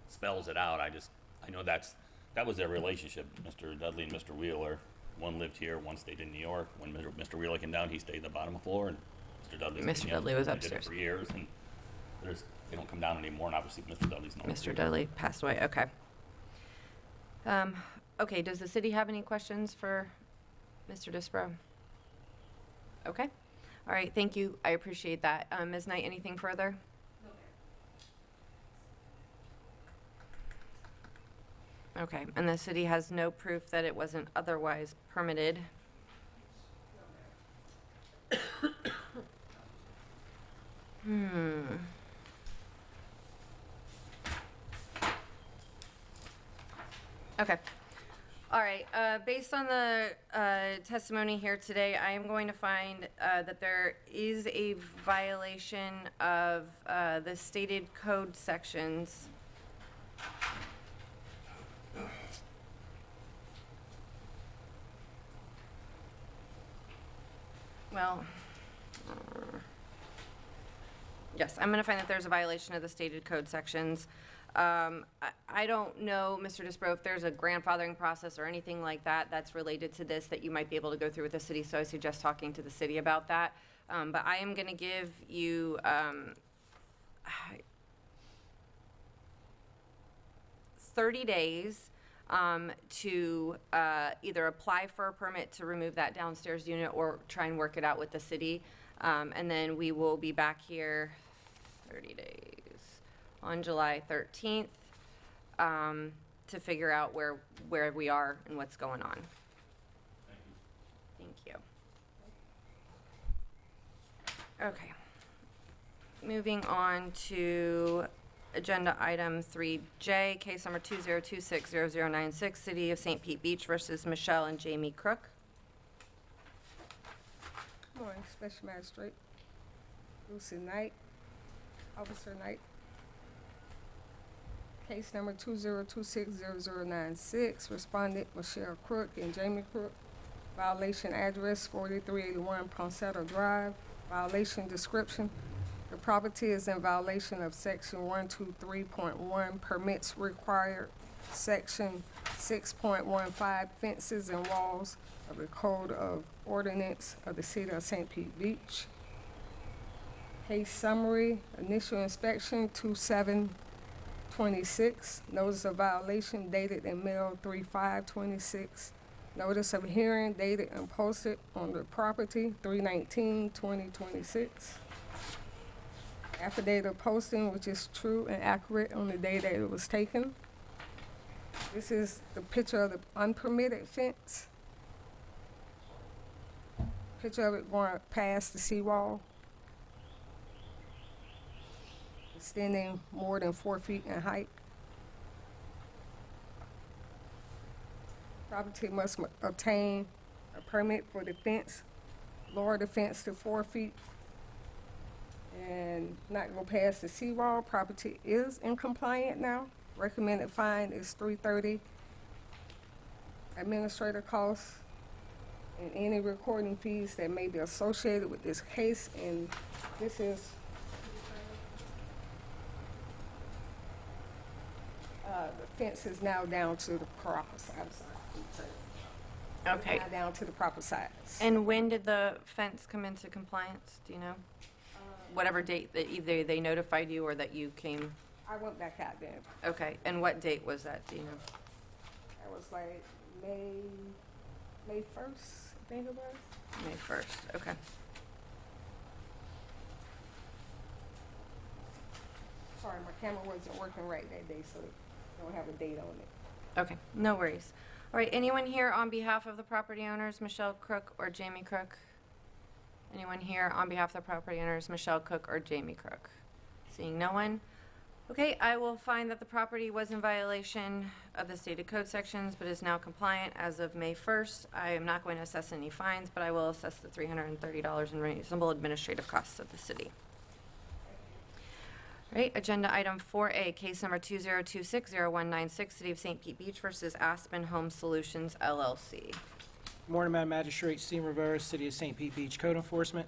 spells it out. I know that was their relationship, Mr. Dudley and Mr. Wheeler. One lived here, one stayed in New York. When Mr. Wheeler came down, he stayed in the bottom floor, and Mr. Dudley. Mr. Dudley was They did it upstairs. for years, and they don't come down anymore, and obviously Mr. Dudley's no. Mr. Dudley passed away, okay. Okay, does the city have any questions for Mr. Disbrow? Okay, all right, thank you, I appreciate that. Ms. Knight, anything further? Okay, and the city has no proof that it wasn't otherwise permitted? Okay. All right, based on the testimony here today, I am going to find that there is a violation of the stated code sections. Well, yes, I'm going to find that there's a violation of the stated code sections. I don't know, Mr. Disbrow, if there's a grandfathering process or anything like that that's related to this that you might be able to go through with the city, so I suggest talking to the city about that. But I am going to give you 30 days to either apply for a permit to remove that downstairs unit or try and work it out with the city. And then we will be back here 30 days on July 13th to figure out where we are and what's going on. Thank you. Okay. Moving on to agenda item 3J, case number 20260096, City of St. Pete Beach versus Michelle and Jamie Crook. Good morning, Special Magistrate Lucy Knight, Officer Knight. Case number 20260096, respondent Michelle Crook and Jamie Crook. Violation address 4381 Poncetta Drive. Violation description. The property is in violation of section 123.1, permits required, section 6.15, fences and walls of the Code of Ordinance of the City of St. Pete Beach. Case summary, initial inspection 2726, notice of violation dated and mailed 3526, notice of hearing dated and posted on the property 3/19/2026. Affidavit of posting, which is true and accurate on the day that it was taken. This is the picture of the unpermitted fence. Picture of it going past the seawall. Extending more than 4 feet in height. Property must obtain a permit for the fence, lower the fence to 4 feet, and not go past the seawall. Property is in compliant now. Recommended fine is $330. Administrative costs and any recording fees that may be associated with this case, and this is the fence is now down to the proper size. I'm sorry. Okay. Now down to the proper size. And when did the fence come into compliance? Do you know? Whatever date that either they notified you or that you came? I went back out there. Okay, and what date was that, do you know? That was like May 1st, I think it was. May 1st, okay. Sorry, my camera wasn't working right that day, so I don't have a date on it. Okay, no worries. All right, anyone here on behalf of the property owners, Michelle Crook or Jamie Crook? Anyone here on behalf of the property owners, Michelle Cook or Jamie Crook? Seeing no one. Okay, I will find that the property was in violation of the stated code sections, but is now compliant as of May 1st. I am not going to assess any fines, but I will assess the $330 in reasonable administrative costs of the city. All right, agenda item 4A, case number 20260196, City of St. Pete Beach versus Aspen Home Solutions, LLC. Good morning, Madam Magistrate, Steve Rivera, City of St. Pete Beach Code Enforcement.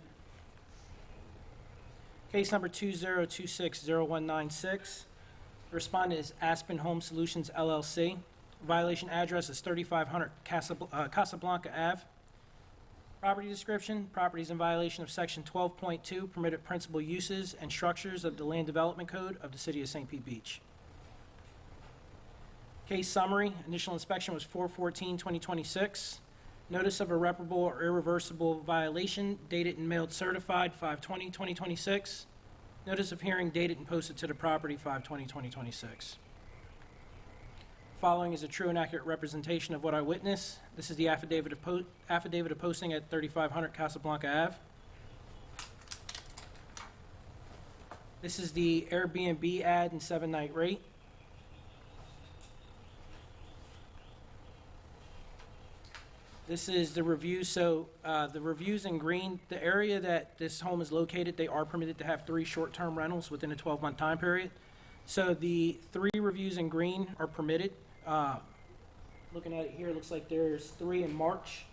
Case number 20260196. The respondent is Aspen Home Solutions LLC. Violation address is 3500 Casablanca Ave. Property description: property is in violation of Section 12.2, permitted principal uses and structures of the Land Development Code of the City of St. Pete Beach. Case summary: initial inspection was 4/14/2026. Notice of irreparable or irreversible violation dated and mailed certified 5/20/2026. Notice of hearing dated and posted to the property 5/20/2026. Following is a true and accurate representation of what I witnessed. This is the affidavit of posting at 3500 Casablanca Ave. This is the Airbnb ad and 7-night rate. This is the review. So the reviews in green, the area that this home is located, they are permitted to have 3 short-term rentals within a 12-month time period. So the 3 reviews in green are permitted. Looking at it here, it looks like there's 3 in March.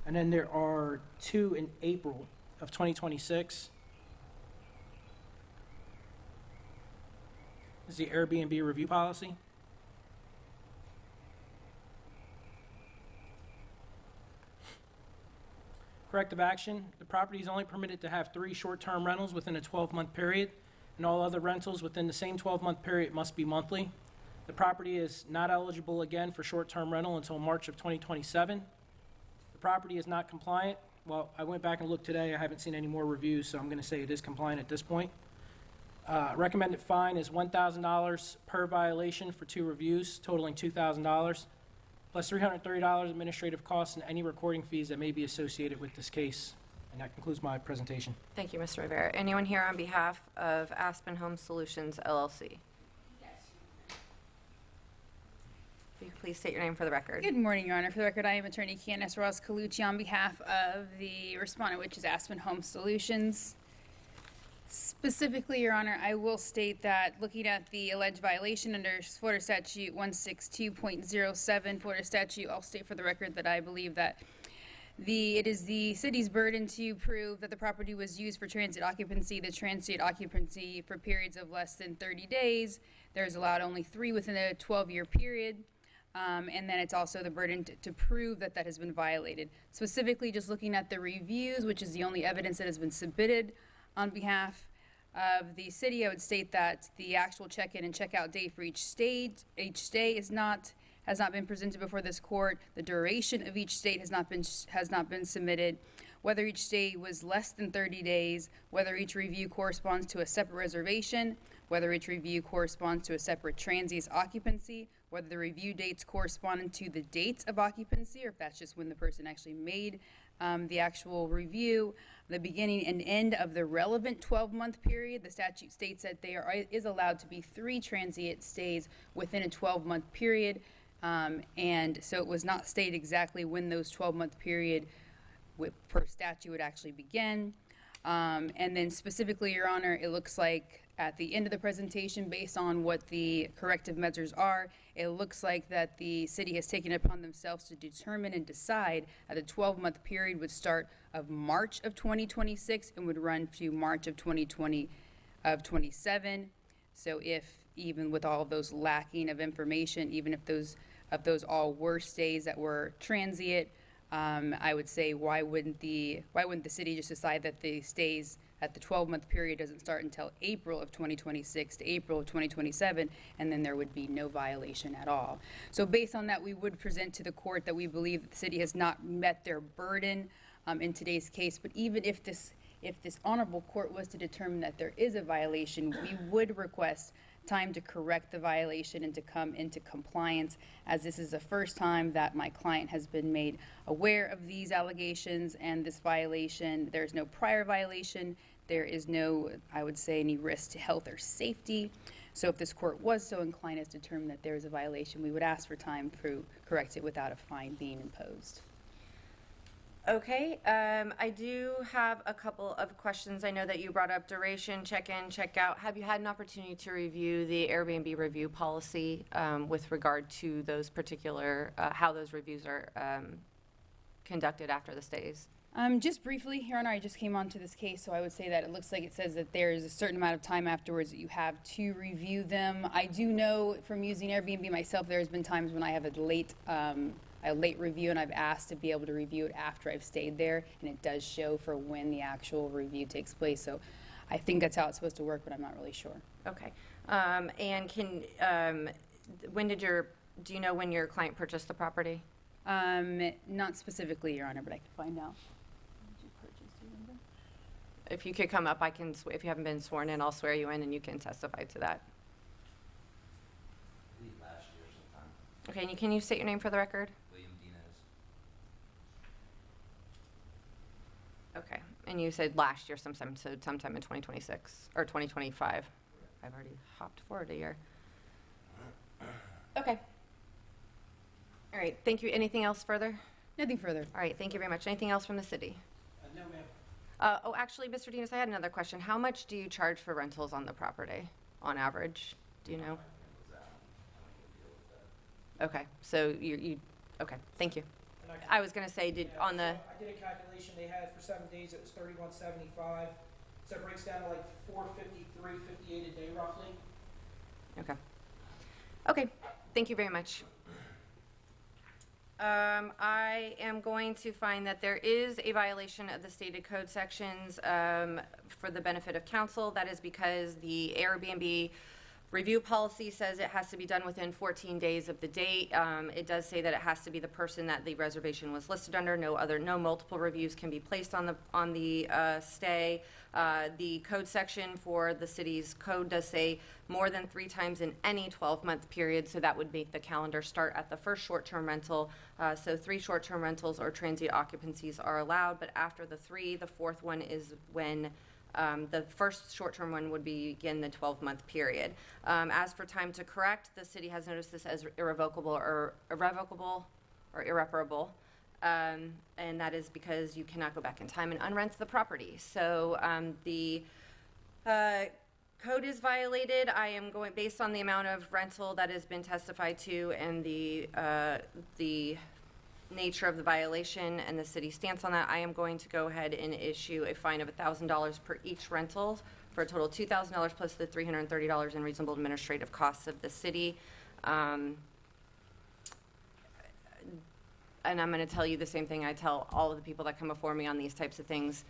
And then there are 2 in April of 2026. This is the Airbnb review policy. Corrective action: the property is only permitted to have 3 short-term rentals within a 12-month period, and all other rentals within the same 12-month period must be monthly. The property is not eligible again for short-term rental until March of 2027. The property is not compliant. Well, I went back and looked today. I haven't seen any more reviews, so I'm going to say it is compliant at this point. Recommended fine is $1,000 per violation for 2 reviews, totaling $2,000. Plus $330 administrative costs and any recording fees that may be associated with this case. And that concludes my presentation. Thank you, Mr. Rivera. Anyone here on behalf of Aspen Home Solutions, LLC? Yes. If you could please state your name for the record. Good morning, Your Honor. For the record, I am Attorney Candace Ross Colucci on behalf of the respondent, which is Aspen Home Solutions. Specifically, Your Honor, I will state that looking at the alleged violation under Florida Statute 162.07, Florida Statute, I'll state for the record that I believe that it is the city's burden to prove that the property was used for transient occupancy. The transient occupancy for periods of less than 30 days, there's allowed only 3 within a 12-year period. And then it's also the burden to prove that that has been violated. Specifically, just looking at the reviews, which is the only evidence that has been submitted on behalf of the city, I would state that the actual check-in and check-out date for each stay has not been presented before this court. The duration of each stay has not been submitted. Whether each stay was less than 30 days, whether each review corresponds to a separate reservation, whether each review corresponds to a separate transient occupancy, whether the review dates correspond to the dates of occupancy, or if that's just when the person actually made the actual review, the beginning and end of the relevant 12-month period. The statute states that is allowed to be 3 transient stays within a 12-month period, and so it was not stated exactly when those 12-month period per statute would actually begin. And then specifically, Your Honor, it looks like at the end of the presentation, based on what the corrective measures are, it looks like that the city has taken it upon themselves to determine and decide that the 12-month period would start of March of 2026 and would run to March of 2027. So if, even with all of those lacking of information, even if those all were stays that were transient, I would say, why wouldn't the city just decide that the stays at the 12-month period doesn't start until April of 2026 to April of 2027, and then there would be no violation at all. So based on that, we would present to the court that we believe that the city has not met their burden in today's case. But even if this honorable court was to determine that there is a violation, we would request time to correct the violation and to come into compliance, as this is the first time that my client has been made aware of these allegations and this violation. There's no prior violation. There is no, I would say, any risk to health or safety. So if this court was so inclined as to determine that there is a violation, we would ask for time to correct it without a fine being imposed. Okay, I do have a couple of questions. I know that you brought up duration, check-in, check-out. Have you had an opportunity to review the Airbnb review policy with regard to those particular, how those reviews are conducted after the stays? Just briefly, Your Honor, I just came onto this case, so I would say that it looks like it says that there is a certain amount of time afterwards that you have to review them. I do know from using Airbnb myself, there's been times when I have a late review, and I've asked to be able to review it after I've stayed there, and it does show for when the actual review takes place. So I think that's how it's supposed to work, but I'm not really sure. Okay. And do you know when your client purchased the property? Not specifically, Your Honor, but I can find out. Did you purchase, do you remember? If you could come up, if you haven't been sworn in, I'll swear you in and you can testify to that. I believe last year sometime. Okay, and can you state your name for the record? William Dinez. Okay, and you said last year sometime, so sometime in 2026, or 2025. I've already hopped forward a year. Okay. All right, thank you. Anything else further? Nothing further. All right, thank you very much. Anything else from the city? No, ma'am. Oh, actually, Mr. Demas, I had another question. How much do you charge for rentals on the property, on average? Do you know? Okay, so okay, thank you. I was gonna say, I did a calculation, they had for 7 days, it was $31.75. So it breaks down to like $453, $58 a day roughly. Okay. Okay, thank you very much. I am going to find that there is a violation of the stated code sections for the benefit of council. That is because the Airbnb review policy says it has to be done within 14 days of the date. It does say that it has to be the person that the reservation was listed under. No multiple reviews can be placed on the stay. The code section for the city's code does say more than 3 times in any 12-month period, so that would make the calendar start at the first short-term rental. So 3 short-term rentals or transient occupancies are allowed, but after the 3, the 4th one is when the first short-term one would begin the 12-month period. As for time to correct, the city has noticed this as irrevocable or irreparable. And that is because you cannot go back in time and unrent the property. So the code is violated. I am going, based on the amount of rental that has been testified to and the nature of the violation and the city's stance on that, I am going to go ahead and issue a fine of $1,000 per each rental for a total of $2,000 plus the $330 in reasonable administrative costs of the city. And I'm going to tell you the same thing I tell all of the people that come before me on these types of things.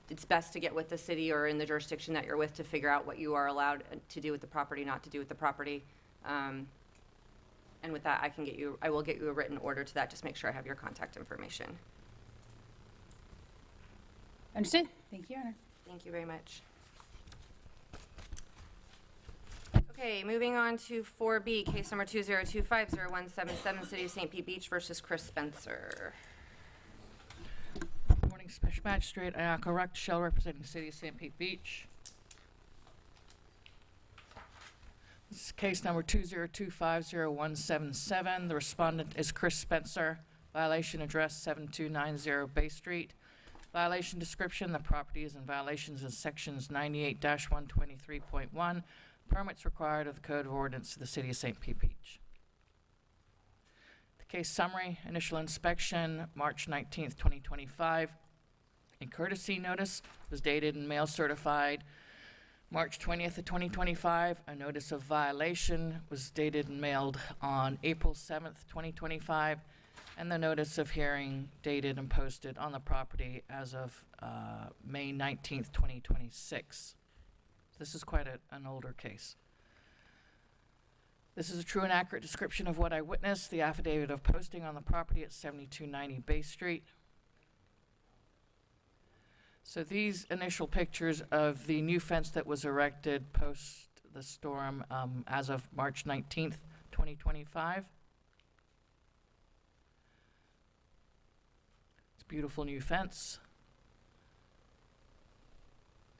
It's best to get with the city or in the jurisdiction that you're with to figure out what you are allowed to do with the property, not to do with the property. And with that, I will get you a written order to that. Just make sure I have your contact information. Understood. Thank you, Your Honor. Thank you very much. Okay, moving on to 4B, case number 202501777, City of St. Pete Beach versus Chris Spencer. Good morning, Special Magistrate Ayaka Rectichelle, representing the City of St. Pete Beach. This is case number 202501777. The respondent is Chris Spencer. Violation address 7290 Bay Street. Violation description: the property is in violations of sections 98-123.1. Permits required of the Code of Ordinance of the City of St. Pete Beach. The case summary: initial inspection, March 19th, 2025. A courtesy notice was dated and mail certified March 20th of 2025. A notice of violation was dated and mailed on April 7th, 2025. And the notice of hearing dated and posted on the property as of May 19th, 2026. This is quite an older case. This is a true and accurate description of what I witnessed. The affidavit of posting on the property at 7290 Bay Street. So these initial pictures of the new fence that was erected post the storm as of March 19th, 2025. It's a beautiful new fence.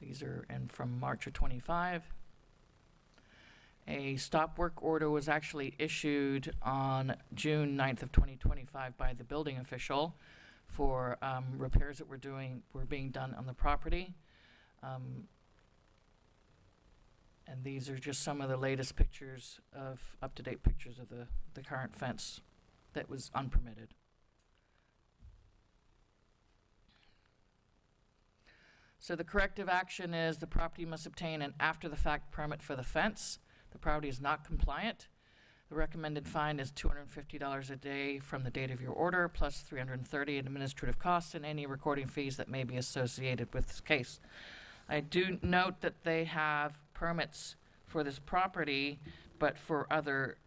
These are from March of 25. A stop work order was actually issued on June 9th of 2025 by the building official for repairs that were being done on the property. And these are just some of the latest pictures of, up-to-date pictures of the current fence that was unpermitted. So the corrective action is the property must obtain an after-the-fact permit for the fence. The property is not compliant. The recommended fine is $250 a day from the date of your order, plus $330 in administrative costs and any recording fees that may be associated with this case. I do note that they have permits for this property, but for other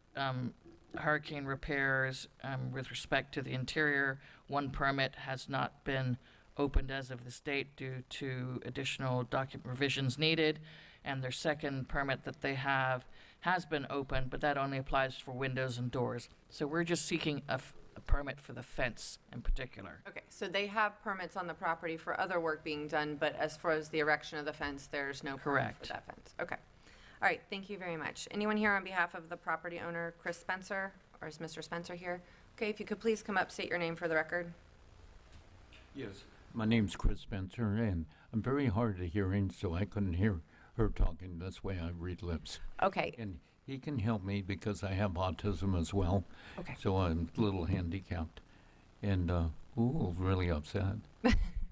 hurricane repairs with respect to the interior, one permit has not been opened as of this date due to additional document revisions needed, and their second permit that they have has been opened, but that only applies for windows and doors. So we're just seeking a permit for the fence in particular. Okay, so they have permits on the property for other work being done, but as far as the erection of the fence, there's no permit Correct. for that fence. Okay. All right, thank you very much. Anyone here on behalf of the property owner, Chris Spencer, or is Mr. Spencer here? Okay, if you could please come up, state your name for the record. Yes, my name's Chris Spencer, and I'm very hard of hearing, so I couldn't hear her talking. That's why I read lips. Okay. And he can help me because I have autism as well. Okay. So I'm a little handicapped. And, really upset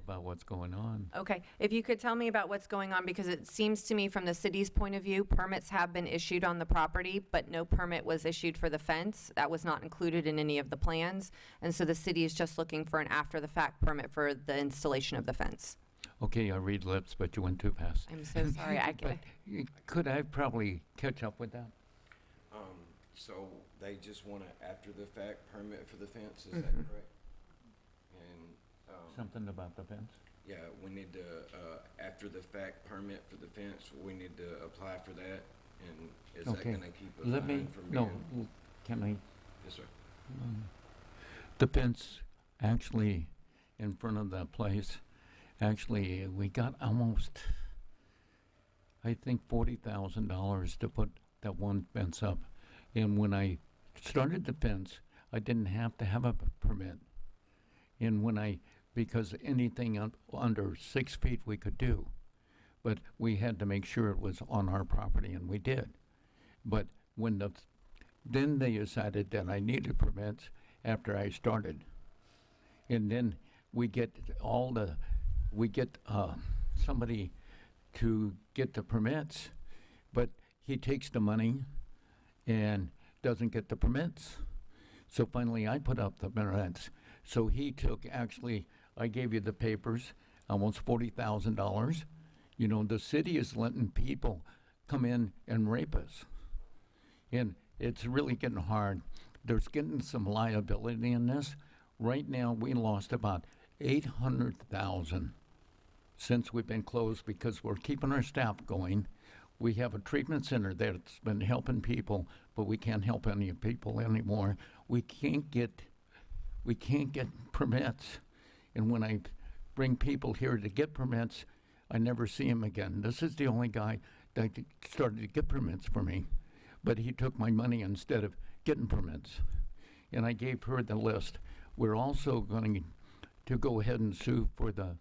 about what's going on. Okay, if you could tell me about what's going on, because it seems to me from the city's point of view, permits have been issued on the property, but no permit was issued for the fence. That was not included in any of the plans. And so the city is just looking for an after-the-fact permit for the installation of the fence. Okay, I read lips, but you went too fast. I'm so sorry. Could I probably catch up with that? So they just want an after-the-fact permit for the fence, is that Mhm. correct? And, Something about the fence? yeah, we need to, after-the-fact permit for the fence, we need to apply for that, and is that Okay. gonna keep us Let me, from being? no, can I? Yes, sir. The fence, actually, in front of that place, actually, we got almost, I think, $40,000 to put that one fence up. And when I started the fence, I didn't have to have a permit. And because anything under 6 feet we could do, but we had to make sure it was on our property, and we did. But then they decided that I needed permits after I started. And then we get somebody to get the permits, but he takes the money and doesn't get the permits. So finally I put up the permits. So he took, actually, I gave you the papers, almost $40,000. You know, the city is letting people come in and rape us. And it's really getting hard. There's getting some liability in this. Right now, we lost about $800,000 since we've been closed because we're keeping our staff going. We have a treatment center that's been helping people, but we can't help any people anymore. We can't get permits. And when I bring people here to get permits, I never see him again. This is the only guy that started to get permits for me, but he took my money instead of getting permits. And I gave her the list. We're also going to go ahead and sue for the,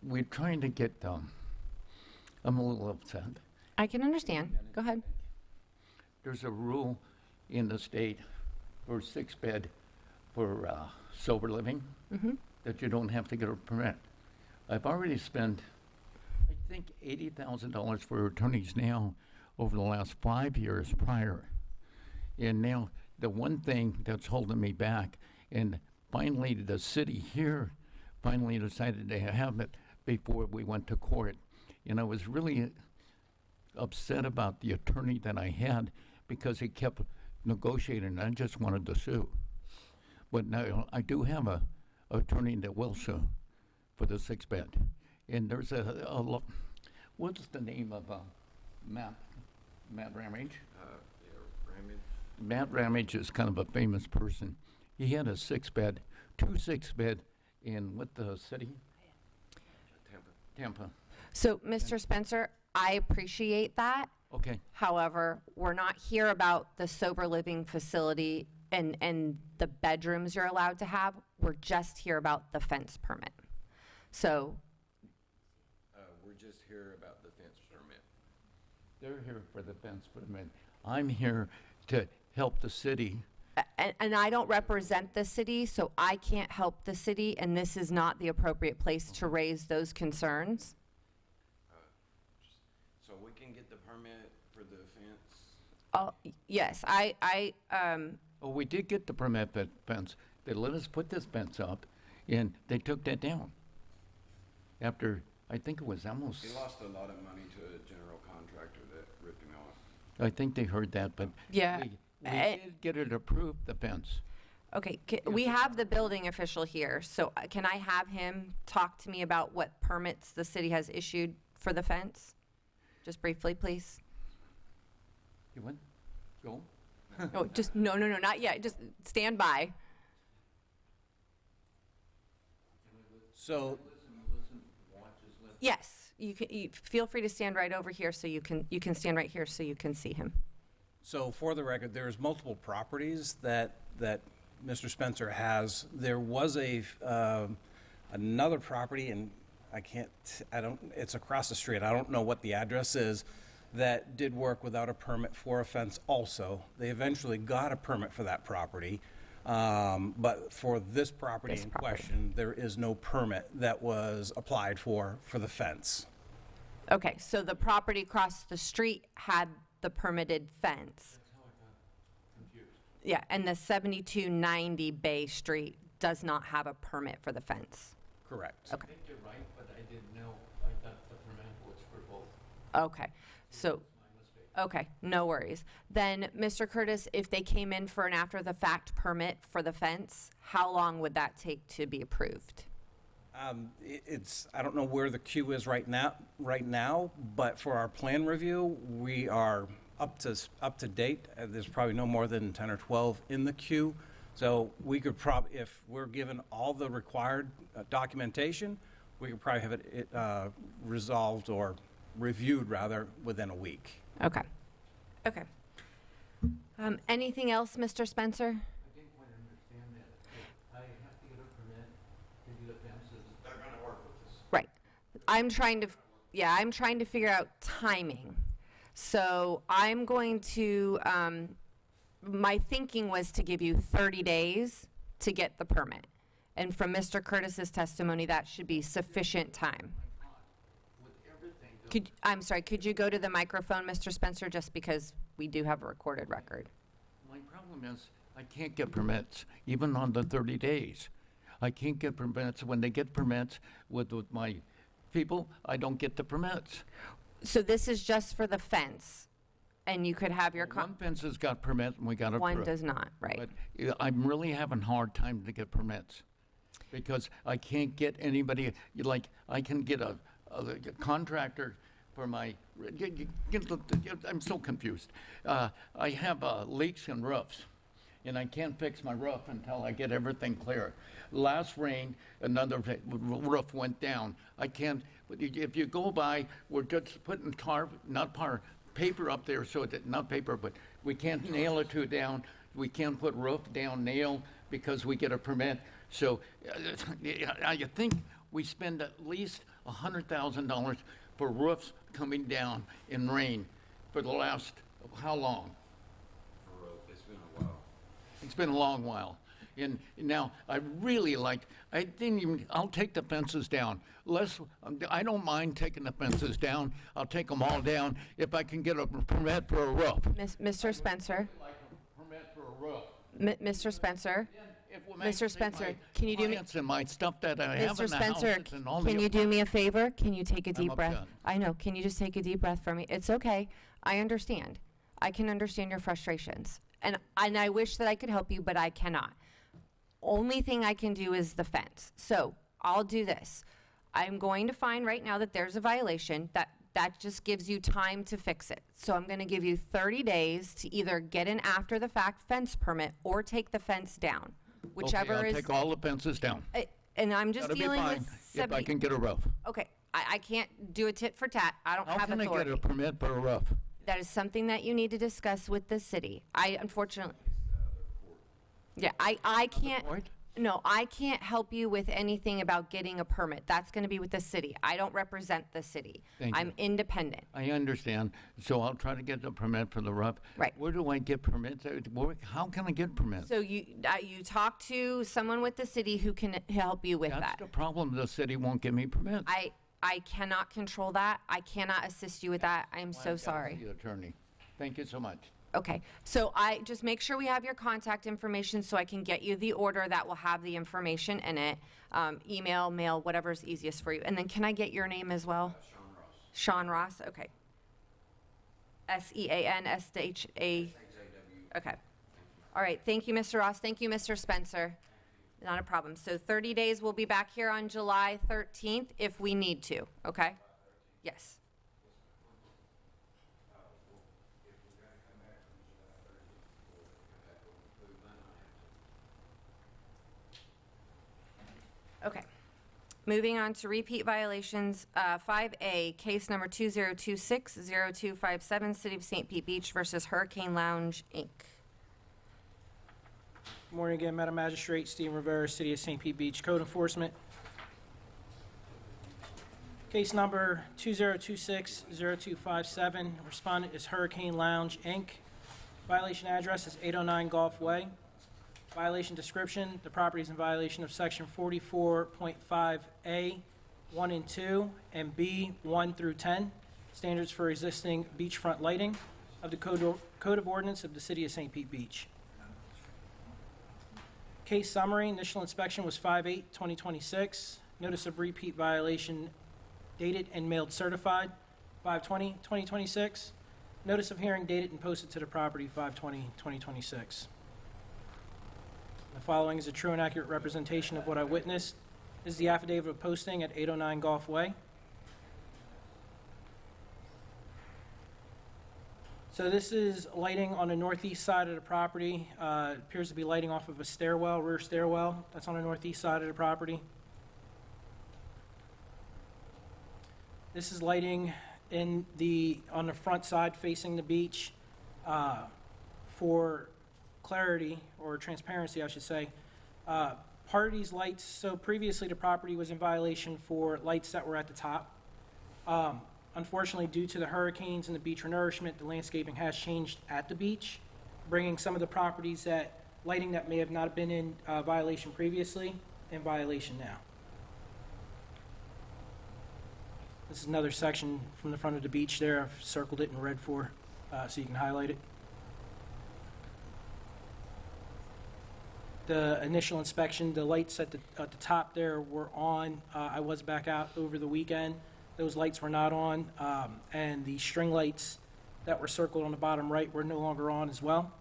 we're trying to get, I'm a little upset. I can understand. Go ahead. There's a rule in the state for 6-bed for sober living that you don't have to get a permit. I've already spent, I think, $80,000 for attorneys now over the last 5 years prior. And now the one thing that's holding me back, and finally the city here finally decided to have it before we went to court. And I was really upset about the attorney that I had because he kept negotiating. I just wanted to sue. But now I do have a attorney that will sue for the 6-bed. And there's what's the name of Matt Ramage? Ramage. Matt Ramage is kind of a famous person. He had a 6-bed, 2 6-bed in what the city? Tampa. So, Mr. Spencer, I appreciate that. Okay. However, we're not here about the sober living facility and the bedrooms you're allowed to have. We're just here about the fence permit. So, We're just here about the fence permit. They're here for the fence permit. I'm here to help the city And I don't represent the city, so I can't help the city, and this is not the appropriate place to raise those concerns. So we can get the permit for the fence? Oh, yes, Oh, we did get the permit for fence. They let us put this fence up, and they took that down. After, I think it was almost, He lost a lot of money to a general contractor that ripped him off. I think they heard that, but Yeah, we did get it approved, the fence. okay, we have the building official here, so can I have him talk to me about what permits the city has issued for the fence? Just briefly, please. You want, go? Oh, just, no, not yet, just stand by. So, Yes, you feel free to stand right over here so you can stand right here so you can see him. so for the record, there's multiple properties that Mr. Spencer has. There was another property, and it's across the street. I don't know what the address is, that did work without a permit for a fence also. They eventually got a permit for that property. But for this property in question, there is no permit that was applied for the fence. Okay, so the property across the street had the permitted fence. That's how I got confused. Yeah, and the 7290 Bay Street does not have a permit for the fence. Correct. I think you're right, but I didn't know. I thought the permit was for both. Okay, so, My mistake. okay, no worries. Then, Mr. Curtis, if they came in for an after-the-fact permit for the fence, how long would that take to be approved? I don't know where the queue is right now, but for our plan review, we are up to date. There's probably no more than 10 or 12 in the queue. So we could probably, if we're given all the required documentation, we could probably have it resolved or reviewed rather within a week. Okay, okay. Anything else, Mr. Spencer? I didn't quite understand that. I have to get a permit to do the fences. They're gonna work with this. Right. I'm trying to figure out timing. So I'm going to, my thinking was to give you 30 days to get the permit. And from Mr. Curtis's testimony, that should be sufficient time. With everything. I'm sorry, could you go to the microphone, Mr. Spencer, just because we do have a recorded record? My problem is, I can't get permits, even on the 30 days. I can't get permits. When they get permits with my people, I don't get the permits. So this is just for the fence, and you could have your, One fence has got permit, and we got a one does not, right? But I'm really having a hard time to get permits, because I can't get anybody, like, I can get a contractor for my, I'm so confused. I have leaks in roofs, and I can't fix my roof until I get everything clear. Last rain, another roof went down. I can't, if you go by, we're just putting paper up there, so that, not paper, but we can't nail it down. We can't put roof down, nail, because we get a permit. So I think we spend at least $100,000 for roofs coming down in rain for the last, how long? It's been a while. It's been a long while. And now, I really I'll take the fences down. I don't mind taking the fences down. I'll take them all down if I can get a permit for a roof. Mr. Spencer? Like a permit for a roof. Mr. Spencer? It will Mr. make Spencer, my can you do me? plants and my stuff that I have Mr. in the Spencer, houses and all the can you do me a favor? Can you take a deep breath? upset. I know, can you just take a deep breath for me? It's okay, I understand. I can understand your frustrations. And I wish that I could help you, but I cannot. Only thing I can do is the fence. So, I'll do this. I'm going to find right now that there's a violation, that just gives you time to fix it. So I'm gonna give you 30 days to either get an after-the-fact fence permit or take the fence down. Whichever Okay, I'll is. take all the fences down. And I'm just That'll be dealing fine with if I can get a roof. Okay, I can't do a tit for tat. I don't How have can I authority. get a permit for a roof? That is something that you need to discuss with the city. I unfortunately. Yeah, I can't. Point? No, I can't help you with anything about getting a permit. That's going to be with the city. I don't represent the city. Thank I'm you. independent. I understand, so I'll try to get the permit for the roof. Right. Where do I get permits? How can I get permits? So you talk to someone with the city who can help you with That's that. the problem, the city won't give me permits. I cannot control that. I cannot assist you with that. I'm so sorry. The attorney. Thank you so much. Okay, so I just make sure we have your contact information so I can get you the order that will have the information in it. Email, mail, whatever's easiest for you. And then can I get your name as well? Sean Ross. Okay. SEANSHA. Okay. All right. Thank you, Mr. Ross. Thank you, Mr. Spencer. Not a problem. So 30 days, we'll be back here on July 13th if we need to. Okay? Yes. Okay. Moving on to repeat violations, 5A, case number 2026-0257, City of St. Pete Beach versus Hurricane Lounge, Inc. Good morning again, Madam Magistrate, Stephen Rivera, City of St. Pete Beach Code Enforcement. Case number 2026-0257, respondent is Hurricane Lounge, Inc. Violation address is 809 Gulf Way. Violation description, the property is in violation of section 44.5A, 1 and 2, and B, 1 through 10, standards for existing beachfront lighting of the Code of Ordinance of the City of St. Pete Beach. Case summary, initial inspection was 5/8/2026. Notice of repeat violation dated and mailed certified, 5/20/2026. Notice of hearing dated and posted to the property, 5/20/2026. The following is a true and accurate representation of what I witnessed. This is the affidavit of posting at 809 Gulf Way. So this is lighting on the northeast side of the property. It appears to be lighting off of a stairwell, rear stairwell. That's on the northeast side of the property. This is lighting on the front side facing the beach. For clarity, or transparency, I should say, part of these lights, so previously the property was in violation for lights that were at the top. Unfortunately, due to the hurricanes and the beach renourishment, the landscaping has changed at the beach, bringing some of the properties that, lighting that may have not been in violation previously, in violation now. This is another section from the front of the beach there. I've circled it in red for, so you can highlight it. The initial inspection, the lights at the top there were on. I was back out over the weekend. Those lights were not on, and the string lights that were circled on the bottom right were no longer on as well.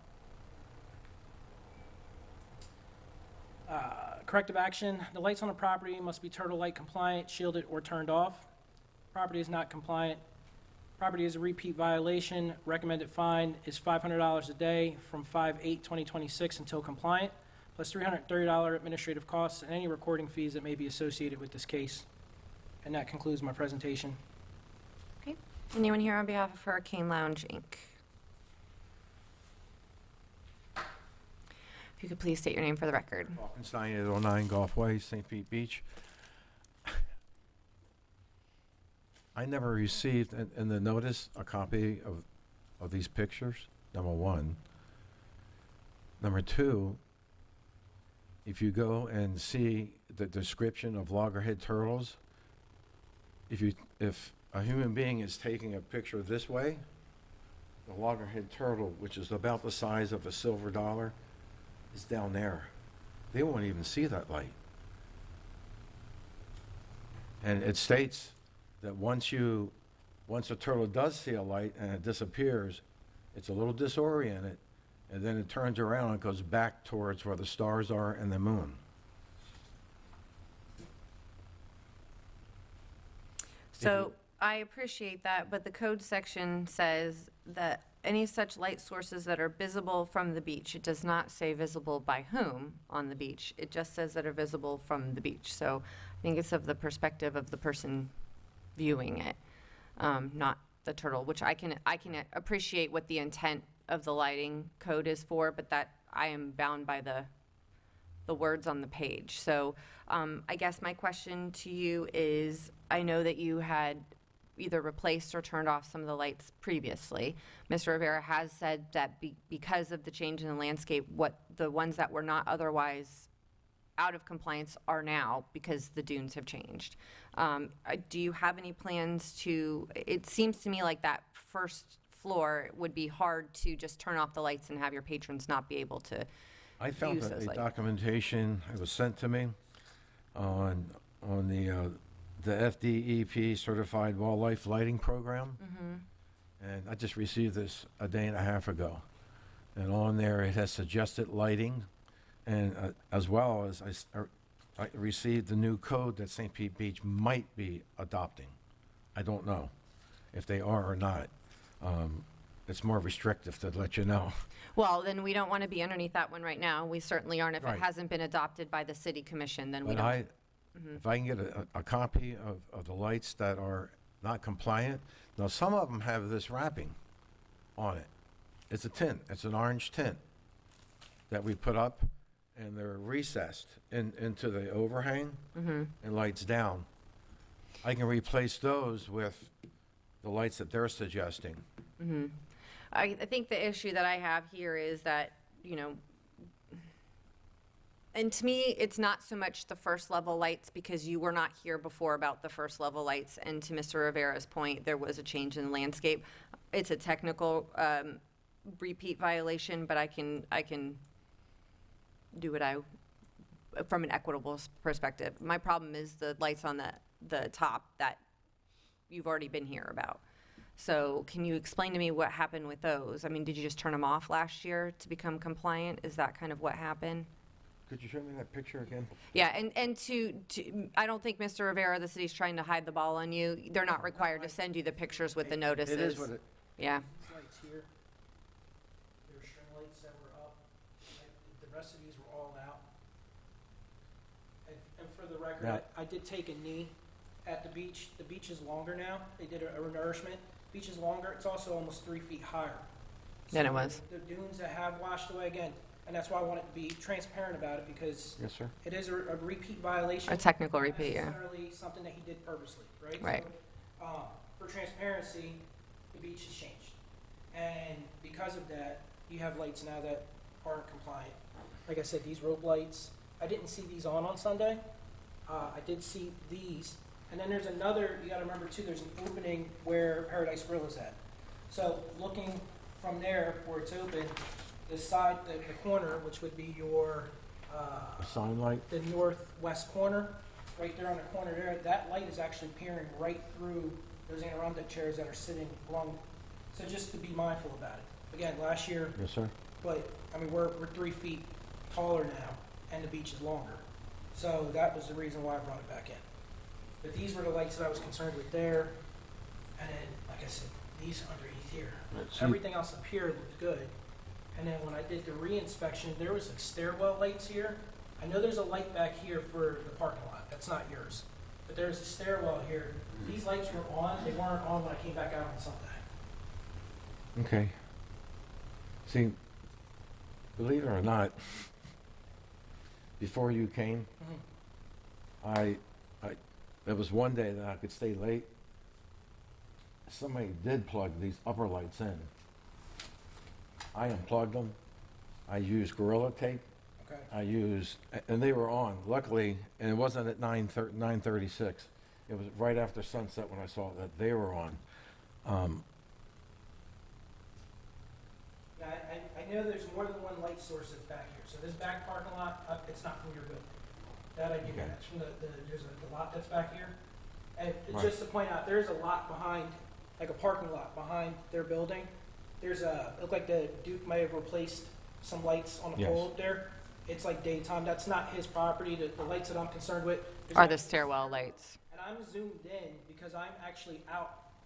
Corrective action, the lights on the property must be turtle light compliant, shielded, or turned off. Property is not compliant. Property is a repeat violation. Recommended fine is $500 a day from 5/8/2026 until compliant, plus $330 administrative costs and any recording fees that may be associated with this case. And that concludes my presentation. Okay. Anyone here on behalf of Hurricane Lounge, Inc.? If you could please state your name for the record. Falkenstein, 809 Gulf Way, St. Pete Beach. I never received in the notice a copy of these pictures, number one. Number two, if you go and see the description of loggerhead turtles, if a human being is taking a picture this way, the loggerhead turtle, which is about the size of a silver dollar, is down there. They won't even see that light. And it states that once a turtle does see a light and it disappears, it's a little disoriented, and then it turns around and goes back towards where the stars are and the moon. So I appreciate that, but the code section says that any such light sources that are visible from the beach, it does not say visible by whom on the beach. It just says that are visible from the beach. So I think it's of the perspective of the person viewing it, not the turtle, which I can appreciate what the intent of the lighting code is for, but that I am bound by the the words on the page. So I guess my question to you is, I know that you had either replaced or turned off some of the lights previously. Mr. Rivera has said that because of the change in the landscape, what the ones that were not otherwise out of compliance are now because the dunes have changed. Do you have any plans to, it seems to me like that first floor would be hard to just turn off the lights and have your patrons not be able to I found use a those lights. documentation that was sent to me on the FDEP Certified Wildlife Lighting Program. And I just received this a day and a half ago. And on there, it has suggested lighting, and as well as I received the new code that St. Pete Beach might be adopting. I don't know if they are or not. It's more restrictive to let you know. Well, then we don't want to be underneath that one right now. We certainly aren't. If Right. it hasn't been adopted by the city commission, then we But don't. if I can get a copy of the lights that are not compliant, now some of them have this wrapping on it. It's a tint, it's an orange tint that we put up, and they're recessed into the overhang and lights down. I can replace those with the lights that they're suggesting. I think the issue that I have here is that, you know, and to me, it's not so much the first level lights, because you were not here before about the first level lights. And to Mr. Rivera's point, there was a change in the landscape. It's a technical repeat violation, but I can do it from an equitable perspective. My problem is the lights on the top that you've already been here about. So can you explain to me what happened with those? I mean, did you just turn them off last year to become compliant? Is that kind of what happened? Could you show me that picture again? Yeah, and I don't think Mr. Rivera, the city's trying to hide the ball on you. They're not required to send you the pictures with the notices. It is what it, Yeah. These lights here, there were string lights that were up. The rest of these were all out. And for the record, Now- I did take a knee at the beach. The beach is longer now. They did a renourishment. Beach is longer. It's also almost 3 feet higher Than it was. The dunes that have washed away again, and that's why I wanted to be transparent about it, because yes, sir. it is a repeat violation. A technical not repeat, yeah. necessarily something that he did purposely, right? Right. So, for transparency, the beach has changed. And because of that, you have lights now that aren't compliant. Like I said, these rope lights, I didn't see these on Sunday. I did see these. And then there's another, you gotta remember too, there's an opening where Paradise Grill is at. So looking from there where it's open, the side, the corner, which would be your, A sign light? the northwest corner, right there on the corner there, that light is actually peering right through those Adirondack chairs that are sitting along. So just to be mindful about it. Again, last year, Yes, sir. but, I mean, we're 3 feet taller now, and the beach is longer. So that was the reason why I brought it back in. But these were the lights that I was concerned with there, and then, like I said, these underneath here. Let's see. Everything else up here looked good. And then when I did the re-inspection, there was like stairwell lights here. I know there's a light back here for the parking lot, that's not yours. But there's a stairwell here. These lights were on, they weren't on when I came back out on Sunday. Okay. See, believe it or not, before you came, there was one day that I could stay late. Somebody did plug these upper lights in. I unplugged them. I used Gorilla Tape. Okay. And they were on, luckily, and it wasn't at 9:36. It was right after sunset when I saw that they were on. Yeah, I know there's more than one light source that's back here. So this back parking lot, it's not from your building. That I do, Okay. that's from there's the lot that's back here. And Right. just to point out, there's a lot behind, like a parking lot behind their building. There's looked like the Duke may have replaced some lights on the Yes. pole up there. It's like daytime, that's not his property. The lights that I'm concerned with. there's Are the actually- stairwell lights? And I'm zoomed in because I'm actually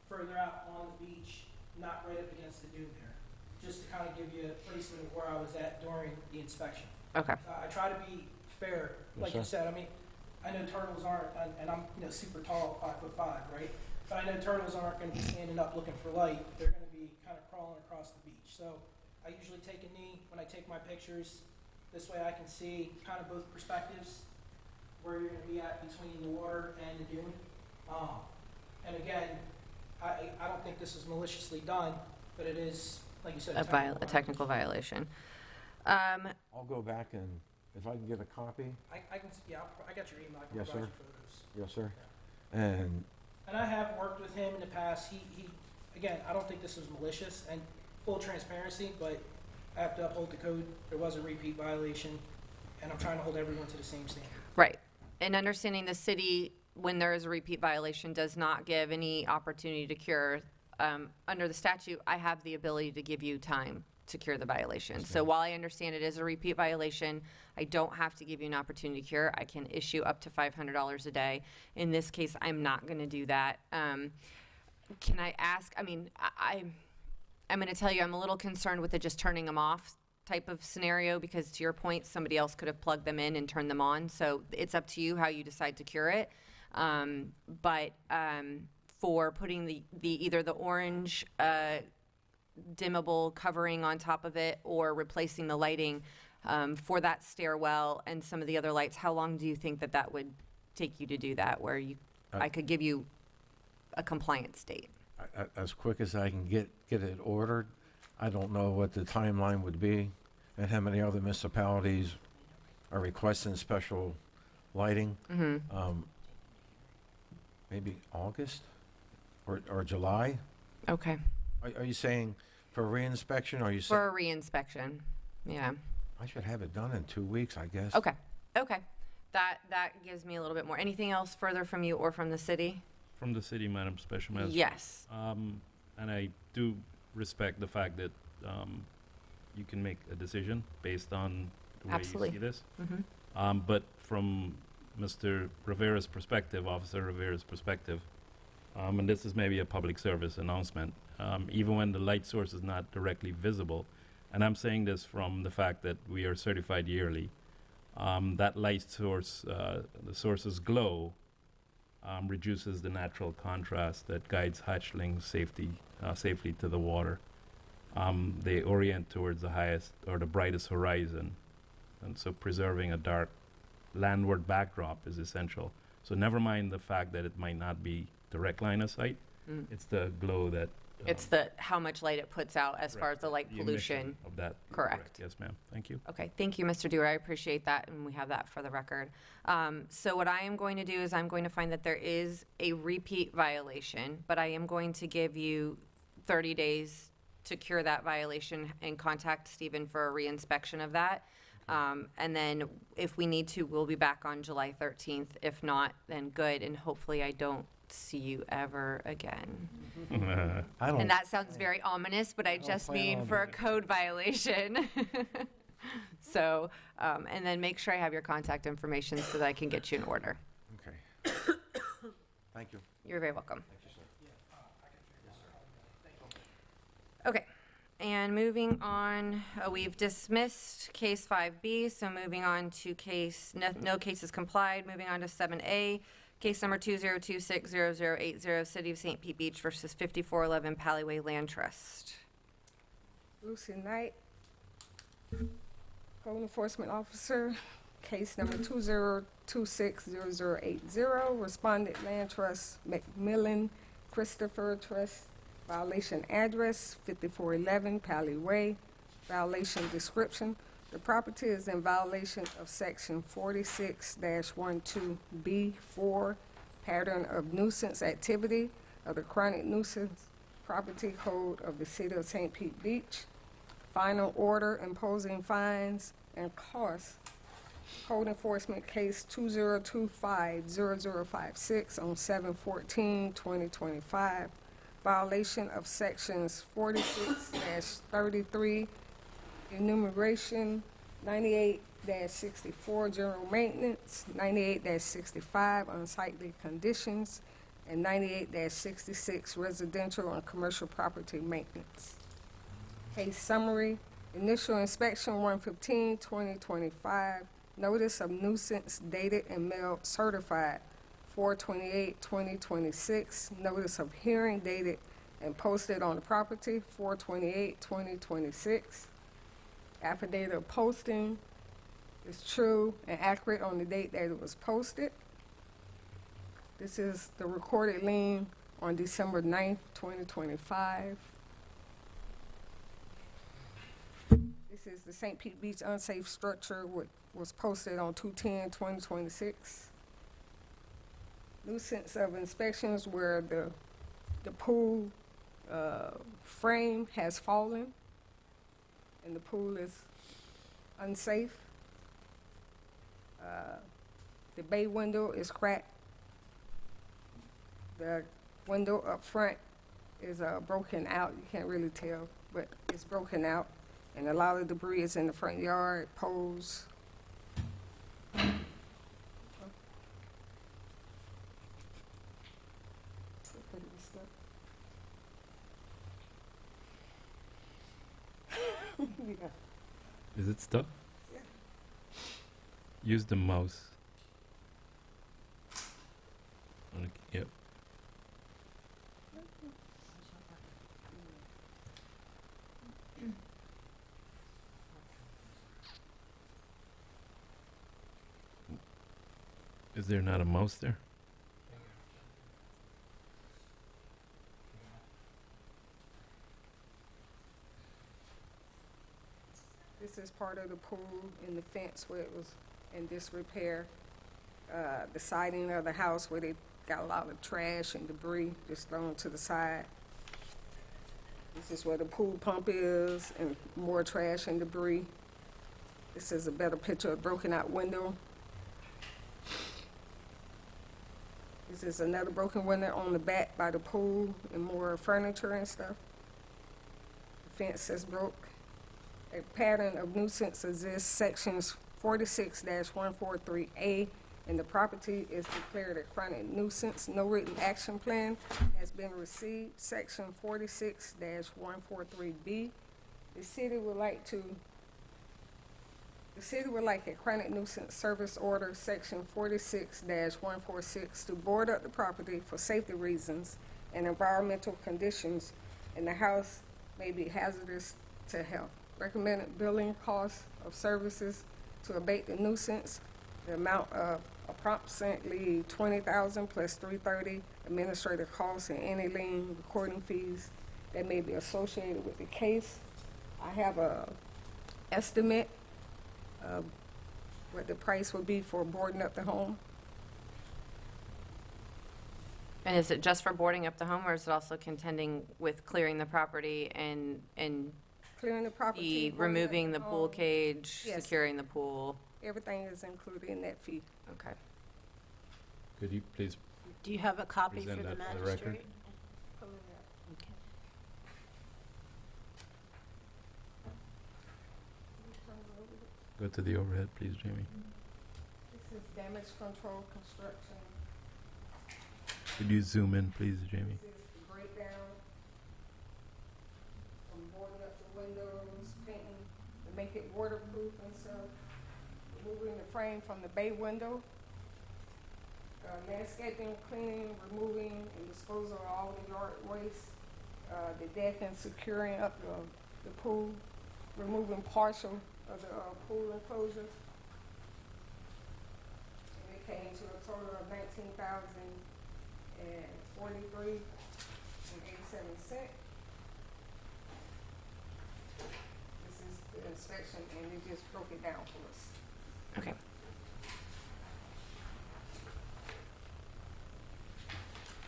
further out on the beach, not right up against the dune there. Just to kind of give you a placement of where I was at during the inspection. Okay. I try to be fair, like you sir. said. I mean, I know turtles aren't, and I'm super tall, 5'5", right? But I know turtles aren't going to be standing up looking for light. They're going to be kind of crawling across the beach. So I usually take a knee when I take my pictures. This way I can see kind of both perspectives, where you're gonna be at between the water and the dune. And again, I don't think this is maliciously done, but it is, like you said, A technical violation. I'll go back and, if I can get a copy. I can, yeah, I got your email, I can Yes, provide sir. you photos. Yes, sir. And And I have worked with him in the past. He again, I don't think this was malicious, and full transparency, but I have to uphold the code. There was a repeat violation, and I'm trying to hold everyone to the same standard. Right. And understanding the city, when there is a repeat violation, does not give any opportunity to cure. Under the statute, I have the ability to give you time to cure the violation. So while I understand it is a repeat violation, I don't have to give you an opportunity to cure. I can issue up to $500 a day. In this case, I'm not going to do that. Can I ask, I mean, I'm going to tell you, I'm a little concerned with the just turning them off type of scenario, because to your point, somebody else could have plugged them in and turned them on. So it's up to you how you decide to cure it. But for putting the either the orange dimmable covering on top of it, or replacing the lighting for that stairwell and some of the other lights, how long do you think that would take you to do that, where I could give you a compliance date? as quick as I can get it ordered. I don't know what the timeline would be and how many other municipalities are requesting special lighting. Maybe August or July? Okay. Are you saying for reinspection, or are you saying? For a reinspection, yeah. I should have it done in 2 weeks, I guess. Okay, okay. That gives me a little bit more. Anything else further from you or from the city? From the city, Madam Special Magistrate. Yes. And I do respect the fact that you can make a decision based on the way Absolutely. you see this. But from Mr. Rivera's perspective, Officer Rivera's perspective, and this is maybe a public service announcement, even when the light source is not directly visible, and I'm saying this from the fact that we are certified yearly, that light source, the source's glow, reduces the natural contrast that guides hatchlings safely to the water. They orient towards the highest or the brightest horizon, and so preserving a dark landward backdrop is essential. So never mind the fact that it might not be direct line of sight, it's the glow that It's how much light it puts out as far as the light the pollution. emission of that. Correct. Yes, ma'am. Thank you. Okay, thank you, Mr. Dewar. I appreciate that, and we have that for the record. So what I am going to do is I'm going to find that there is a repeat violation, but I am going to give you 30 days to cure that violation and contact Stephen for a reinspection of that. And then if we need to, we'll be back on July 13th. If not, then good, and hopefully I don't see you ever again. And that sounds very ominous, but I just mean for a code violation. So, and then make sure I have your contact information so that I can get you an order. Okay. Thank you. You're very welcome. Okay, and moving on, we've dismissed case 5B, so moving on to case, no cases complied, moving on to 7A, case number 2026080, City of St. Pete Beach versus 5411 Palliway Land Trust. Lucy Knight, Code Enforcement Officer, case number 2026080, Respondent Land Trust, McMillan Christopher Trust, violation address 5411 Pally Way, violation description. The property is in violation of section 46-12B4, pattern of nuisance activity of the chronic nuisance property code of the City of St. Pete Beach. Final order imposing fines and costs. Code Enforcement Case 2025-0056 on 7/14/2025. Violation of sections 46-33, enumeration, 98-64, general maintenance, 98-65, unsightly conditions, and 98-66, residential and commercial property maintenance. Case summary, initial inspection 1/15/2025, notice of nuisance dated and mailed certified 4/28/2026, notice of hearing dated and posted on the property 4/28/2026, affidavit of posting is true and accurate on the date that it was posted. This is the recorded lien on December 9th, 2025. This is the St. Pete Beach unsafe structure, which was posted on 2/10/2026. Nuisance of inspections where the pool frame has fallen and the pool is unsafe. The bay window is cracked. The window up front is broken out. You can't really tell, but it's broken out. And a lot of debris is in the front yard, poles. Yeah. Is it stuck? Yeah. Use the mouse. Yep. Is there not a mouse there? This is part of the pool and the fence where it was in disrepair. The siding of the house where they got a lot of trash and debris just thrown to the side. This is where the pool pump is and more trash and debris. This is a better picture of broken out window. This is another broken window on the back by the pool and more furniture and stuff. The fence is broke. A pattern of nuisance exists, sections 46-143A, and the property is declared a chronic nuisance. No written action plan has been received, section 46-143B. The city would like a chronic nuisance service order, section 46-146, to board up the property for safety reasons and environmental conditions, and the house may be hazardous to health. Recommended billing costs of services to abate the nuisance, the amount of approximately $20,000 plus $330 administrative costs and any lien recording fees that may be associated with the case. I have a estimate of what the price would be for boarding up the home. And is it just for boarding up the home, or is it also contending with clearing the property and Clearing the property, boarding up removing the pool home. cage, Yes. securing the pool? Everything is included in that fee. Okay. Could you please Do you have a copy for present the that for the record? magistrate? Okay. Go to the overhead, please, Jamie. This is damage control construction. Could you zoom in, please, Jamie? This is the breakdown from boarding up the windows, painting to make it waterproof and stuff. Removing the frame from the bay window. Landscaping, cleaning, removing, and disposal of all the yard waste. The deck and securing up the pool. Removing partial of the pool enclosure. And it came to a total of $19,043.87. This is the inspection, and they just broke it down for us. Okay.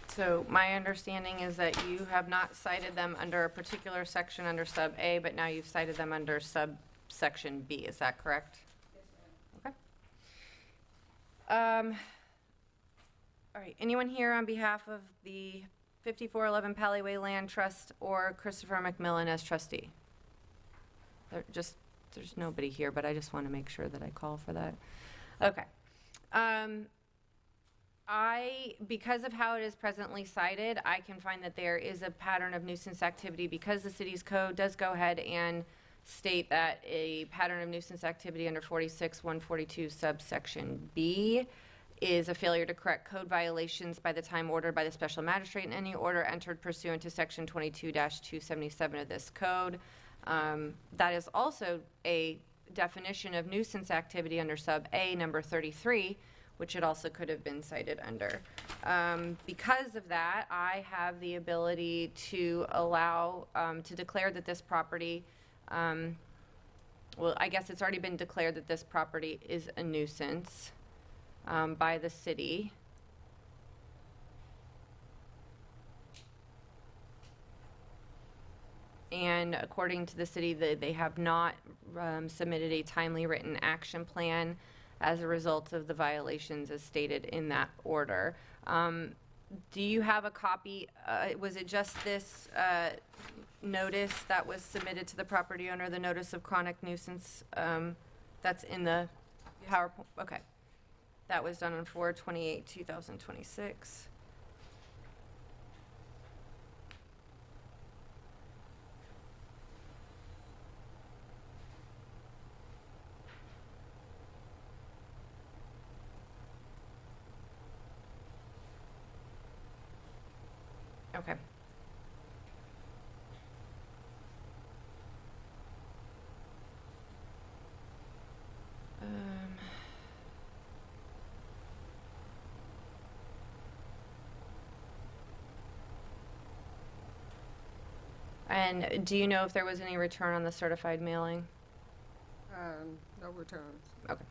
So my understanding is that you have not cited them under a particular section under sub A, but now you've cited them under subsection B. Is that correct? Yes, ma'am. Okay. All right. Anyone here on behalf of the 5411 Palliway Land Trust or Christopher McMillan as trustee? There's nobody here, but I just want to make sure that I call for that. Okay. Because of how it is presently cited, I can find that there is a pattern of nuisance activity because the city's code does go ahead and state that a pattern of nuisance activity under 46-142 subsection B is a failure to correct code violations by the time ordered by the special magistrate in any order entered pursuant to section 22-277 of this code. That is also a definition of nuisance activity under sub A number 33, which it also could have been cited under. Because of that, I have the ability to allow, to declare that this property, well, I guess it's already been declared that this property is a nuisance by the city. And according to the city, they have not submitted a timely written action plan as a result of the violations as stated in that order. Do you have a copy? Was it just this notice that was submitted to the property owner, the notice of chronic nuisance that's in the PowerPoint? Okay. That was done on 4/28/2026. Okay. And do you know if there was any return on the certified mailing? No returns. Okay.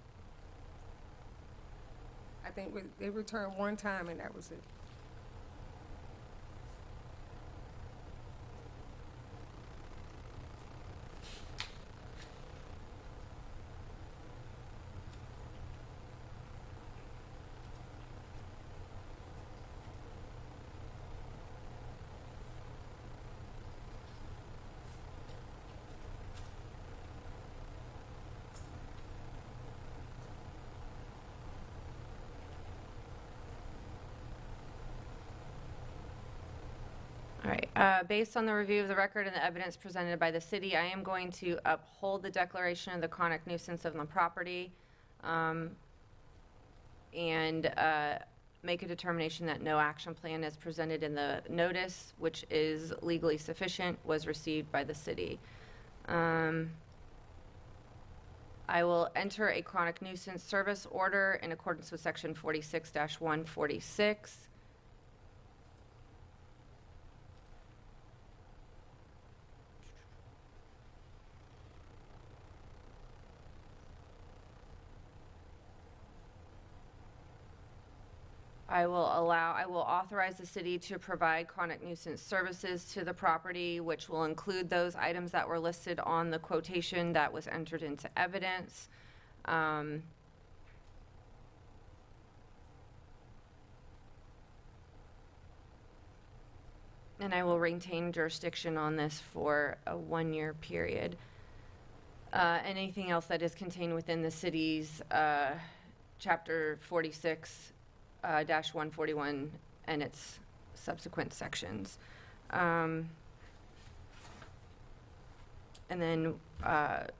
I think they returned one time and that was it. All right. Based on the review of the record and the evidence presented by the city, I am going to uphold the declaration of the chronic nuisance of the property and make a determination that no action plan as presented in the notice, which is legally sufficient, was received by the city. I will enter a chronic nuisance service order in accordance with section 46-146. I will authorize the city to provide chronic nuisance services to the property, which will include those items that were listed on the quotation that was entered into evidence. And I will retain jurisdiction on this for a 1-year period. Anything else that is contained within the city's chapter 46 -141 and its subsequent sections. And then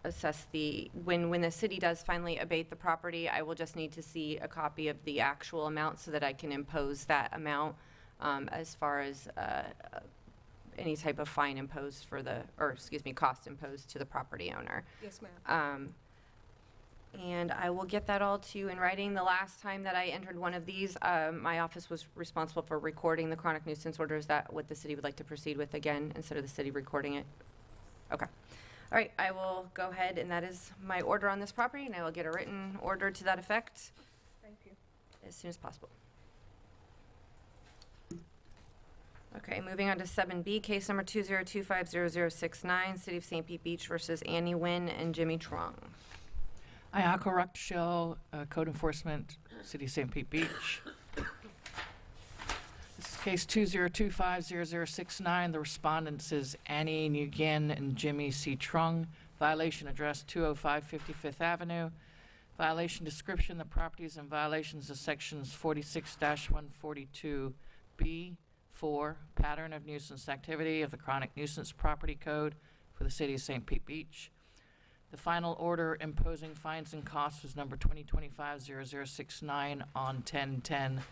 assess when the city does finally abate the property, I will just need to see a copy of the actual amount so that I can impose that amount as far as any type of fine imposed cost imposed to the property owner. Yes, ma'am. And I will get that all to you in writing. The last time that I entered one of these, my office was responsible for recording the chronic nuisance order. Is that what the city would like to proceed with again, instead of the city recording it? Okay. All right, I will go ahead, and that is my order on this property, and I will get a written order to that effect. Thank you. As soon as possible. Okay, moving on to 7B, case number 2025069, City of St. Pete Beach versus Annie Nguyen and Jimmy Trong. Ayako Rakdashel, Code Enforcement, City of St. Pete Beach. This is case 2025069. The respondents is Annie Nguyen and Jimmy C. Trung. Violation address 205 55th Avenue. Violation description, the properties and violations of sections 46-142B4, pattern of nuisance activity of the chronic nuisance property code for the City of St. Pete Beach. The final order imposing fines and costs was number 2025-0069 on 10/10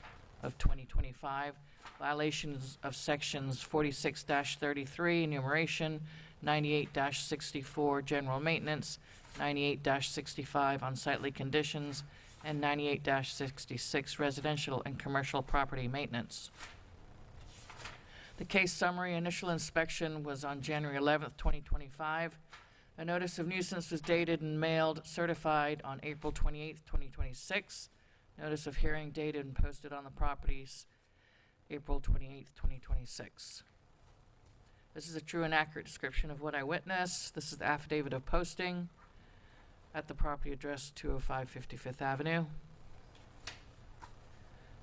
of 2025. Violations of sections 46-33, enumeration, 98-64, general maintenance, 98-65 unsightly conditions, and 98-66 residential and commercial property maintenance. The case summary initial inspection was on January 11th, 2025. A notice of nuisance was dated and mailed certified on April 28th, 2026. Notice of hearing dated and posted on the properties April 28th, 2026. This is a true and accurate description of what I witnessed. This is the affidavit of posting at the property address 205 55th Avenue.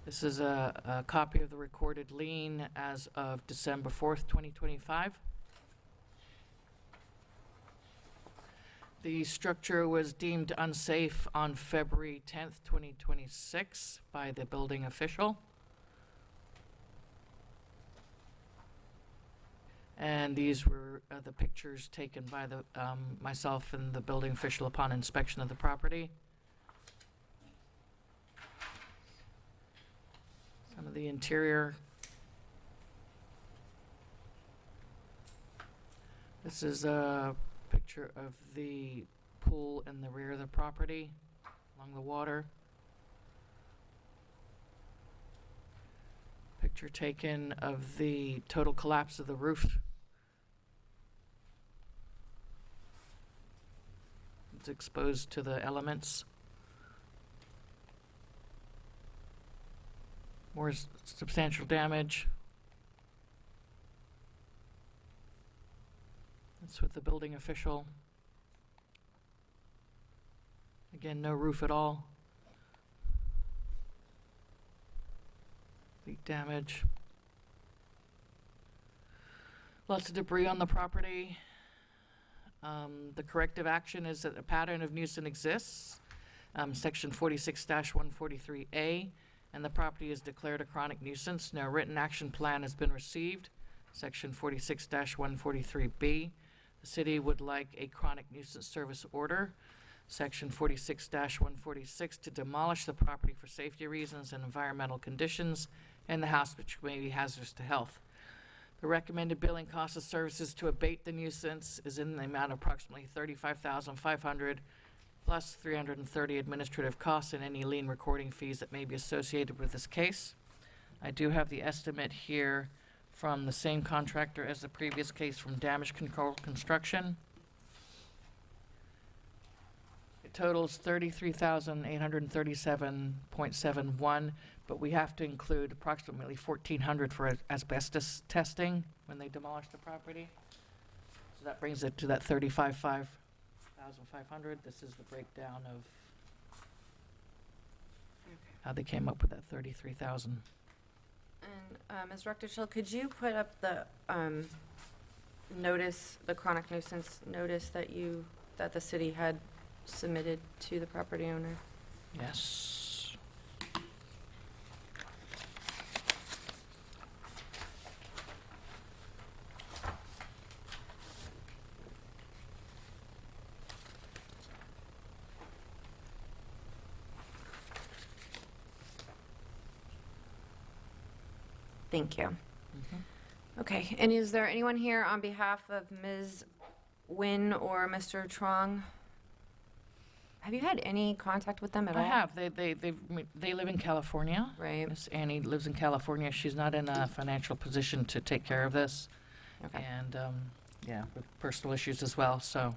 This is a copy of the recorded lien as of December 4th, 2025. The structure was deemed unsafe on February 10th, 2026 by the building official. And these were the pictures taken by the myself and the building official upon inspection of the property. Some of the interior. This is a picture of the pool in the rear of the property along the water. Picture taken of the total collapse of the roof. It's exposed to the elements. More substantial damage. That's with the building official. Again, no roof at all. Leak damage. Lots of debris on the property. The corrective action is that a pattern of nuisance exists, section 46-143A, and the property is declared a chronic nuisance. No written action plan has been received, section 46-143B. The city would like a chronic nuisance service order, section 46-146, to demolish the property for safety reasons and environmental conditions in the house which may be hazardous to health. The recommended billing cost of services to abate the nuisance is in the amount of approximately $35,500 plus 330 administrative costs and any lien recording fees that may be associated with this case. I do have the estimate here from the same contractor as the previous case from Damage Control Construction. It totals $33,837.71, but we have to include approximately $1,400 for asbestos testing when they demolish the property. So that brings it to that $35,500. This is the breakdown of how they came up with that $33,000. And Ms. Rectorshell, could you put up the notice, the chronic nuisance notice that the city had submitted to the property owner? Yes. Thank you. Okay, and is there anyone here on behalf of Ms. Nguyen or Mr. Trong? Have you had any contact with them at all? I have. They live in California. Right. Miss Annie lives in California. She's not in a financial position to take care of this. Okay. And, yeah, with personal issues as well. So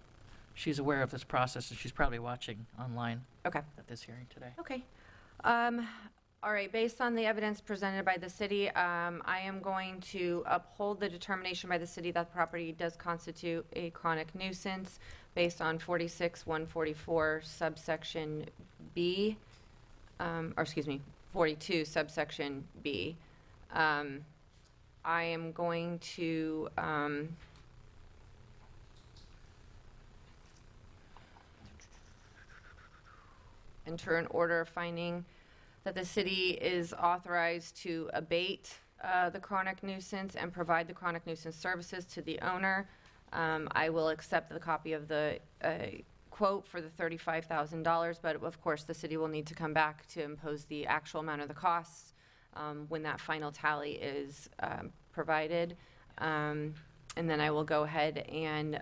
she's aware of this process, and she's probably watching online Okay. at this hearing today. Okay. All right, based on the evidence presented by the city, I am going to uphold the determination by the city that the property does constitute a chronic nuisance based on 46-144 subsection B, or excuse me, 42 subsection B. I am going to enter an order finding that the city is authorized to abate the chronic nuisance and provide the chronic nuisance services to the owner. I will accept the copy of the quote for the $35,000, but of course the city will need to come back to impose the actual amount of the costs when that final tally is provided. And then I will go ahead and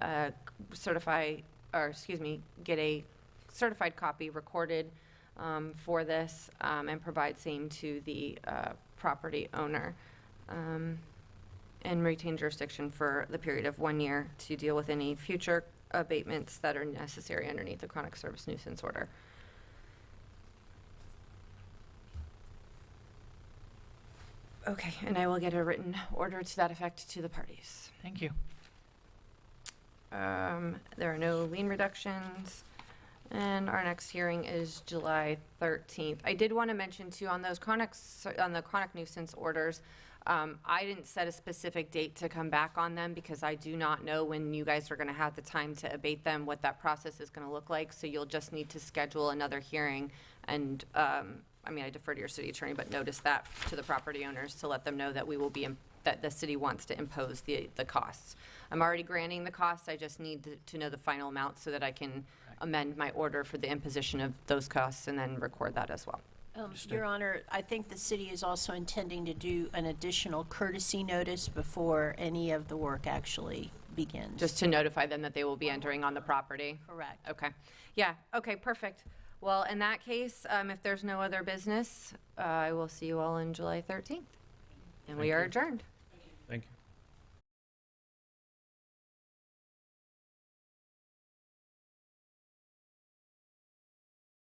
certify or excuse me, get a certified copy recorded for this and provide same to the property owner. And retain jurisdiction for the period of 1 year to deal with any future abatements that are necessary underneath the chronic service nuisance order. Okay, and I will get a written order to that effect to the parties. Thank you. There are no lien reductions, and our next hearing is July 13th. I did want to mention too, on the chronic nuisance orders, I didn't set a specific date to come back on them because I do not know when you guys are going to have the time to abate them, what that process is going to look like. So you'll just need to schedule another hearing. And I mean, I defer to your city attorney, but notice that to the property owners to let them know that we will be, that the city wants to impose the costs. I'm already granting the costs. I just need to know the final amount so that I can amend my order for the imposition of those costs and then record that as well. Your Honor, I think the city is also intending to do an additional courtesy notice before any of the work actually begins. Just to notify them that they will be entering on the property? Correct. Okay. Yeah, okay, perfect. Well, in that case, if there's no other business, I will see you all on July 13th. And we are adjourned. Thank you.